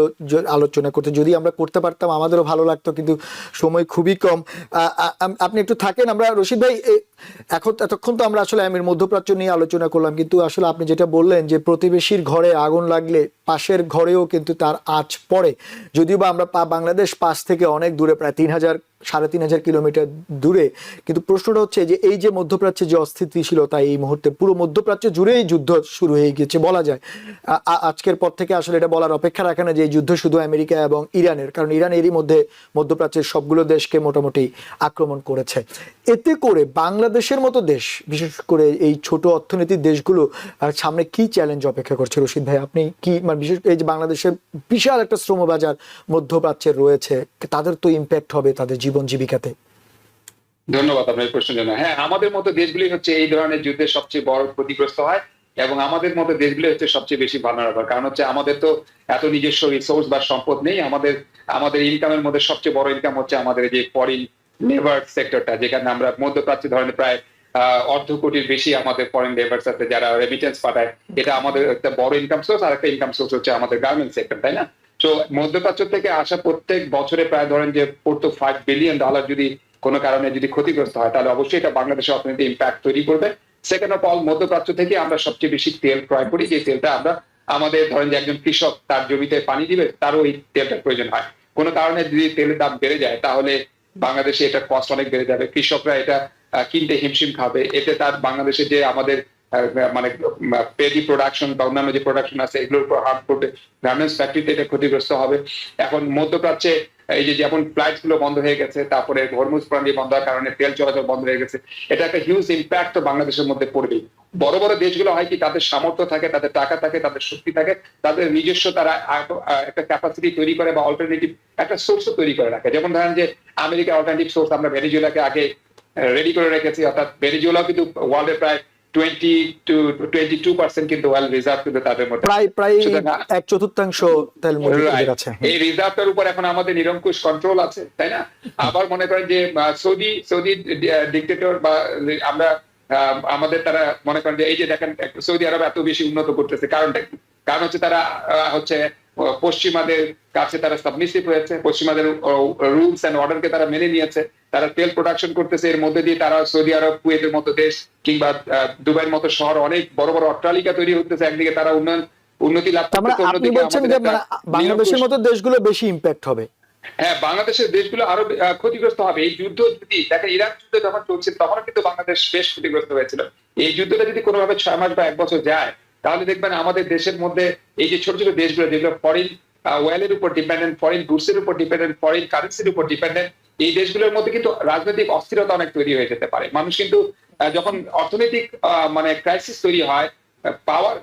আলোচনা করতে যদি আমরা করতে পারতাম আমাদেরও ভালো লাগতো, কিন্তু সময় খুবই কম। আপনি একটু থাকেন, আমরা রশিদ ভাই এতক্ষণ তো আমরা আসলে আমির মধ্যপ্রাচ্য নিয়ে আলোচনা করলাম, কিন্তু আসলে আপনি যেটা বললেন যে প্রতিবেশীর ঘরে আগুন লাগলে পাশের ঘরেও কিন্তু তার আঁচ পড়ে, যদিও বা আমরা বাংলাদেশ পাশ থেকে অনেক দূরে, প্রায় 3,000-3,500 কিলোমিটার দূরে, কিন্তু প্রশ্নটা হচ্ছে যে এই যে মধ্যপ্রাচ্যে যে অস্থিতিশীলতা, এই মুহূর্তে পুরো মধ্যপ্রাচ্য জুড়েই যুদ্ধ শুরু হয়ে গেছে বলা যায়। আজকের পর থেকে আসলে এটা বলার অপেক্ষা রাখে না যে এই যুদ্ধ শুধু আমেরিকা এবং ইরানের, কারণ ইরান এরই মধ্যে মধ্যপ্রাচ্যের সবগুলো দেশকে মোটামুটি আক্রমণ করেছে। এতে করে বাংলাদেশ বাংলাদেশের মতো দেশ, বিশেষ করে এই ছোট অর্থনীতির দেশগুলো সামনে কি চ্যালেঞ্জ অপেক্ষা করছে রশিদ ভাই? আপনি কি মানে বিশেষ এই যে বাংলাদেশের বিশাল একটা শ্রমবাজার মধ্যপ্রাচ্যের রয়েছে, তাদের তো ইম্প্যাক্ট হবে তাদের জীবন জীবিকাতে। ধন্যবাদ আপনার প্রশ্নের জন্য। হ্যাঁ, আমাদের মতো দেশগুলি হচ্ছে এই ধরনের যুদ্ধে সবচেয়ে বড় ক্ষতিগ্রস্ত হয়, এবং আমাদের মতো দেশগুলি হচ্ছে সবচেয়ে বেশি ভালনারেবল। কারণ হচ্ছে আমাদের তো এত নিজস্ব রিসোর্স বা সম্পদ নেই। আমাদের ইনকামের মধ্যে সবচেয়ে বড় ইনকাম হচ্ছে আমাদের যে ফরেন লেবার সেক্টরটা, যেখানে আমরা মধ্যপ্রাচ্য ধরনের প্রায় 1/2 কোটির বেশি আমাদের ফরেন লেবার্স আছে যারা রেমিটেন্স পাঠায়। এটা আমাদের একটা বড় ইনকাম সোর্স। আর একটা ইনকাম সোর্স হচ্ছে আমাদের গার্মেন্ট সেক্টর, তাই না? তো মধ্যপ্রাচ্য থেকে আসা প্রত্যেক বছরে প্রায় ধরেন যে $4 to $5 বিলিয়ন যদি কোনো কারণে যদি ক্ষতিগ্রস্ত হয়, তাহলে অবশ্যই এটা বাংলাদেশের অর্থনীতি ইম্প্যাক্ট তৈরি করবে। সেকেন্ড অফ অল, মধ্যপ্রাচ্য থেকে আমরা সবচেয়ে বেশি তেল ক্রয় করি, যে তেলটা আমরা আমাদের ধরেন যে একজন কৃষক তার জমিতে পানি দিবে, তারও এই তেলটার প্রয়োজন হয়। কোনো কারণে যদি তেলের দাম বেড়ে যায়, তাহলে বাংলাদেশে এটা কস্ট অনেক বেড়ে যাবে, কৃষকরা এটা কিনতে হিমশিম খাবে। এতে তার বাংলাদেশে যে আমাদের মানে পেডি প্রোডাকশন বা অন্যান্য যে প্রোডাকশন আছে এগুলোর উপর হার্ট করবে, গার্মেন্টস ফ্যাক্টরিতে এটা ক্ষতিগ্রস্ত হবে। এখন মধ্যপ্রাচ্যে এই যে যেমন ফ্লাইট গুলো বন্ধ হয়ে গেছে, তারপরে হরমুজ প্রণালী বন্ধ হওয়ার কারণে তেল চলাচল বন্ধ হয়ে গেছে, এটা একটা হিউজ ইম্প্যাক্ট তো বাংলাদেশের মধ্যে পড়বেই। বড় বড় দেশগুলো হয় কি, তাদের সামর্থ্য থাকে, তাদের টাকা থাকে, তাদের শক্তি থাকে, তাদের নিজস্ব তারা একটা ক্যাপাসিটি তৈরি করে বা অল্টারনেটিভ একটা সোর্স তৈরি করে রাখে। যেমন ধরেন যে আমেরিকা অল্টারনেটিভ সোর্স আমরা ভেনেজুয়েলাকে আগে রেডি করে রেখেছি, অর্থাৎ ভেনেজুয়েলাও কিন্তু ওয়ার্ল্ডের প্রায় 20 to 22% কিন্তু ওয়েল রিজার্ভ কিন্তু তাদের মধ্যে, প্রায় 1/4 তেল মজুদের আছে। এই রিজার্ভটার উপর এখন আমাদের নিরঙ্কুশ কন্ট্রোল আছে, তাই না? আবার মনে করেন যে সৌদি ডিক্টেটর বা আমরা আমাদের তারা মনে করেন যে এই যে দেখেন সৌদি আরব এত বেশি উন্নত করতেছে, কারণটা কি? কারণ হচ্ছে তারা হচ্ছে পশ্চিমাদের কাছে তারা সাবমিসিভ হয়েছে, পশ্চিমাদের রুলস এন্ড অর্ডারকে তারা মেনে নিয়েছে, তারা তেল প্রোডাকশন করতেছে। এর মধ্যে দিয়ে তারা সৌদি আরব, কুয়েতের মতো দেশ কিংবা দুবাইয়ের মতো শহর অনেক বড় বড় অট্টালিকা তৈরি হতেছে। একদিকে তারা উন্নতি লাভ করতেছে, আপনি বলছেন যে বাংলাদেশের মতো দেশগুলো বেশি ইম্প্যাক্ট হবে। হ্যাঁ, বাংলাদেশের দেশগুলো আরো ক্ষতিগ্রস্ত হবে। এই যুদ্ধ যদি দেখেন, ইরান যুদ্ধ যখন চলছে তখন কিন্তু বাংলাদেশ বেশ ক্ষতিগ্রস্ত হয়েছিল। এই যুদ্ধটা যদি কোনোভাবে 6 মাস বা 1 বছর যায়, তাহলে দেখবেন আমাদের দেশের মধ্যে এই যে ছোট ছোট দেশগুলো যেগুলো ফরেন ওয়েলের উপর ডিপেন্ডেন্ট, ফরেন গুডস এর উপর ডিপেন্ডেন্ট, ফরেন কারেন্সির উপর ডিপেন্ডেন্ট, এই দেশগুলোর মধ্যে কিন্তু রাজনৈতিক অস্থিরতা অনেক তৈরি হয়ে যেতে পারে। মানুষ কিন্তু যখন অর্থনৈতিক মানে ক্রাইসিস তৈরি হয়,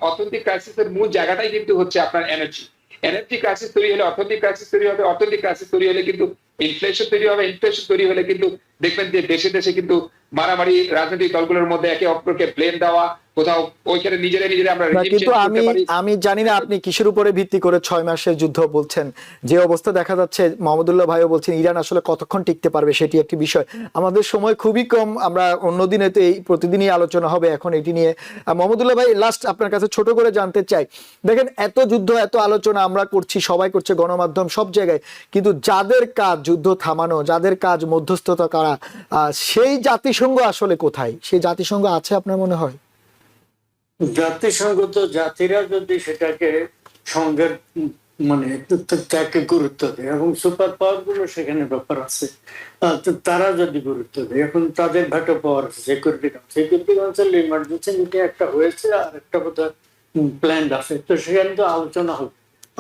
অর্থনৈতিক ক্রাইসিসের মূল জায়গাটাই কিন্তু হচ্ছে আপনার এনার্জি ক্রাইসিস তৈরি হলে অর্থনৈতিক ক্রাইসিস তৈরি হবে, অর্থনৈতিক ক্রাইসিস তৈরি হলে কিন্তু ইনফ্লেশন তৈরি হবে, ইনফ্লেশন তৈরি হলে কিন্তু দেখবেন যে দেশে দেশে কিন্তু মারামারি, রাজনৈতিক দলগুলোর মধ্যে একে অপরকে ব্লেম দেওয়া, কোথাও ওইখানে নিজেরা আমরা কিন্তু আমি জানি না আপনি কিসের উপরে ভিত্তি করে 6 মাসের যুদ্ধ বলছেন। যে অবস্থা দেখা যাচ্ছে, মোহাম্মদুল্লাহ ভাইও বলছেন ইরান আসলে কতক্ষণ টিকতে পারবে সেটি একটি বিষয়। আমাদের সময় খুবই কম, আমরা অন্যদিনে তো এই প্রতিদিনই আলোচনা হবে, এখন এটি নিয়ে মোহাম্মদুল্লাহ ভাই লাস্ট আপনার কাছে ছোট করে জানতে চাই, দেখেন এত যুদ্ধ এত আলোচনা আমরা করছি, সবাই করছে, গণমাধ্যম সব জায়গায়, কিন্তু যাদের কাজ যুদ্ধ থামানো, যাদের কাজ মধ্যস্থতা করা, সেই জাতিসংঘ আসলে কোথায়? সেই জাতিসংঘ আছে আপনার মনে হয়? জাতিসংঘ তো জাতিরা যদি সেটাকে সংঘের মানে তাকে গুরুত্ব দেয়, এবং সুপার পাওয়ার গুলো সেখানে ব্যাপার আছে, তারা যদি গুরুত্ব দেয়, এখন তাদের ভেটো পাওয়ার আছে। সিকিউরিটি কাউন্সিল ইমার্জেন্সি মিটিং একটা হয়েছে, আর একটা বোধহয় প্ল্যান আছে, তো সেখানে তো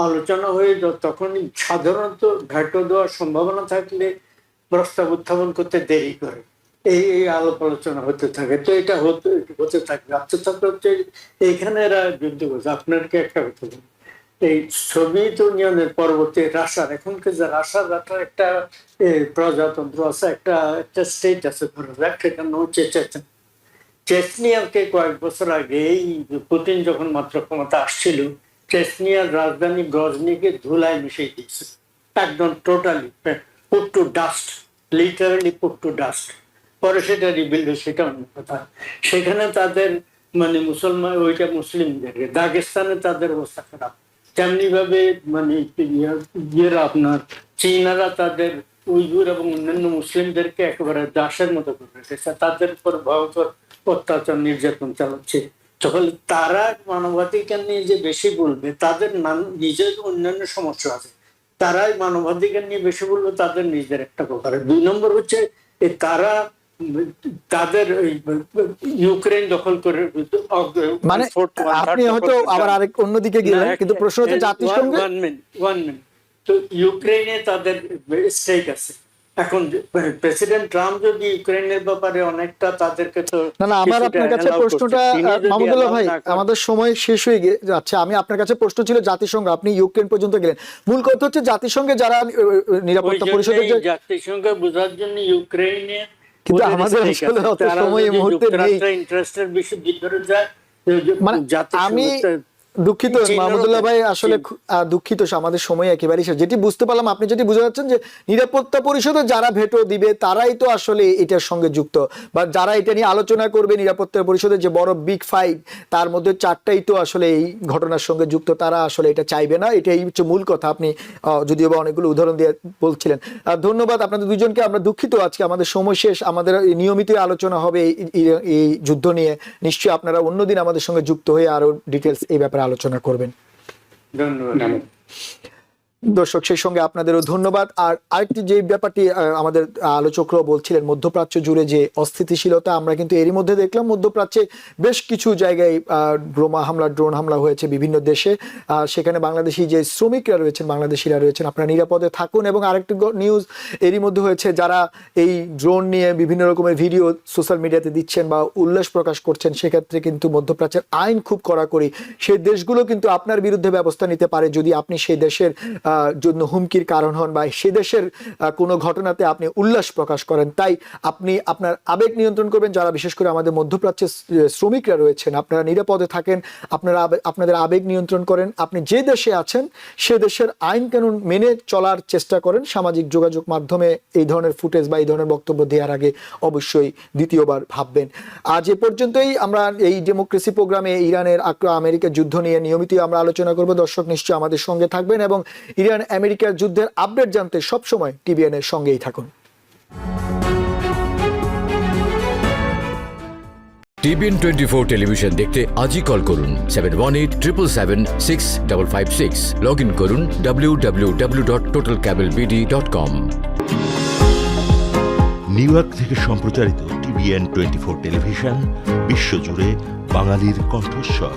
আলোচনা হয়ে তখন সাধারণত ভেটো দেওয়ার সম্ভাবনা থাকলে প্রস্তাব উত্থাপন করতে দেরি করে, এই আলাপ আলোচনা হতে থাকে। তো এটা হতে থাকবে, থাকলে হচ্ছে এইখানে এরা যুদ্ধ করছে। আপনাকে একটা কথা বলি, এই সোভিয়েত ইউনিয়নের পরবর্তী রাশিয়ার, এখনকার যে রাশিয়ার একটা প্রজাতন্ত্র আছে, একটা স্টেট আছে, সেখানে হচ্ছে চেচনিয়াকে কয়েক বছর আগে এই পুতিন যখন মাত্র ক্ষমতা আসছিল, চেচনিয়ার রাজধানী গ্রজনিকে ধুলায় মিশিয়ে দিয়েছে, একদম totally put to dust, literally put to dust. পরে সেটা রিবিল্ড, সেটা অন্য কথা। সেখানে তাদের মানে মুসলমান, ওইটা মুসলিমদের, দাগেস্তানে তাদের অবস্থা খারাপ। তেমনি ভাবে মানে আপনার চীনারা তাদের উইগুর এবং অন্যান্য মুসলিমদেরকে একেবারে দাসের মতো করে রেখেছে, তাদের উপর ভয়ঙ্কর অত্যাচার নির্যাতন চালাচ্ছে। তখন তারা মানবাধিকার নিয়ে যে বেশি বলবে, তাদের নিজের অন্যান্য সমস্যা আছে, তারাই মানবাধিকার নিয়ে বেশি বলবে, তাদের নিজের একটা ব্যাপার। 2 নম্বর হচ্ছে তারা তাদের ইউক্রেন দখল করে, মানে আপনি হয়তো আবার আরেক অন্যদিকে গেলেন, কিন্তু প্রশ্ন হচ্ছে জাতিসংঘ। তো ইউক্রেনে তাদের স্টেক আছে, এখন প্রেসিডেন্ট ট্রাম্প যদি ইউক্রেনের ব্যাপারে অনেকটা তাদেরকে তো না আমার কিছুটা আপনার কাছে allow করছে। প্রশ্নটা তিনি যদি মাহমুদুল্লাহ allow ভাই না করেন- আমাদের সময় শেষ হয়ে যাচ্ছে, আমি আপনার কাছে প্রশ্ন ছিল জাতিসংঘ, আপনি ইউক্রেন পর্যন্ত গেলেন। মূল কথা হচ্ছে জাতিসংঘে যারা নিরাপত্তা ওই পরিষদের জন্যই যে, জাতিসংঘ বোঝার জন্য ইউক্রেনে কিন্তু আমাদের আসলে অত সময় এই মুহূর্তে নেই। ইন্টারেস্টের বেশি ভিতরে যায় মানে আমি দুঃখিত চীনেরও মাহমুদুল্লাহ ভাই, আসলে চীন। দুঃখিত, আমাদের সময় একেবারেই শেষ। যেটি বুঝতে পারলাম, আপনি যেটি বুঝতে পারছেন যে নিরাপত্তা পরিষদে যারা ভেটো দিবে তারাই তো আসলে এটার সঙ্গে যুক্ত, বা যারা এটা নিয়ে আলোচনা করবে নিরাপত্তা পরিষদের যে বড় বিগ ফাইভ, তার মধ্যে চারটাই তো আসলে এই ঘটনার সঙ্গে যুক্ত, তারা আসলে এটা চাইবে না। এটাই হচ্ছে মূল কথা। আপনি যদিও বা অনেকগুলো উদাহরণ দিয়ে বলছিলেন। ধন্যবাদ আপনাদের দুজনকে। আমরা দুঃখিত আজকে আমাদের সময় শেষ। আমাদের নিয়মিত আলোচনা হবে এই যুদ্ধ নিয়ে। নিশ্চয়ই আপনারা অন্যদিন আমাদের সঙ্গে যুক্ত হয়ে আরো ডিটেলস এই ব্যাপারে আলোচনা করবেন। ধন্যবাদ। দর্শক, সেই সঙ্গে আপনাদেরও ধন্যবাদ। আর আরেকটি যে ব্যাপারটি আমাদের আলোচকরাও বলছিলেন, মধ্যপ্রাচ্য জুড়ে যে অস্থিতিশীলতা, আমরা কিন্তু এরই মধ্যে দেখলাম মধ্যপ্রাচ্যে বেশ কিছু জায়গায় বোমা হামলা, ড্রোন হামলা হয়েছে বিভিন্ন দেশে। সেখানে বাংলাদেশি যে শ্রমিকরা রয়েছেন, বাংলাদেশিরা রয়েছেন, আপনারা নিরাপদে থাকুন। এবং আরেকটি নিউজ এরই মধ্যে হয়েছে, যারা এই ড্রোন নিয়ে বিভিন্ন রকমের ভিডিও সোশ্যাল মিডিয়াতে দিচ্ছেন বা উল্লাস প্রকাশ করছেন, সেক্ষেত্রে কিন্তু মধ্যপ্রাচ্যের আইন খুব কড়াকড়ি। সেই দেশগুলো কিন্তু আপনার বিরুদ্ধে ব্যবস্থা নিতে পারে যদি আপনি সেই দেশের জন্য হুমকির কারণ হন বা সে দেশের কোনো ঘটনাতে আপনি উল্লাস প্রকাশ করেন। তাই আপনি আপনার আবেগ নিয়ন্ত্রণ করবেন। যারা বিশেষ করে আমাদের মধ্যপ্রাচ্যের শ্রমিকরা রয়েছেন, আপনারা নিরাপদে থাকেন, আপনারা আপনাদের আবেগ নিয়ন্ত্রণ করেন। আপনি যে দেশে আছেন সে দেশের আইন কানুন মেনে চলার চেষ্টা করেন। সামাজিক যোগাযোগ মাধ্যমে এই ধরনের ফুটেজ বা এই ধরনের বক্তব্য দেওয়ার আগে অবশ্যই দ্বিতীয়বার ভাববেন। আজ এ পর্যন্তই। আমরা এই ডেমোক্রেসি প্রোগ্রামে ইরানের আমেরিকার যুদ্ধ নিয়ে নিয়মিত আমরা আলোচনা করব। দর্শক নিশ্চয়ই আমাদের সঙ্গে থাকবেন এবং ইরান আমেরিকার যুদ্ধের আপডেট জানতে সবসময় টিবিএন এর সঙ্গেই থাকুন। টিবিএন 24 টেলিভিশন দেখতে আজই কল করুন 7187776556। লগ ইন করুন www.totalcablebd.com। নিউ ইয়র্ক থেকে সম্প্রচারিত টিবিএন 24 টেলিভিশন বিশ্বজুড়ে বাঙালির কণ্ঠস্বর।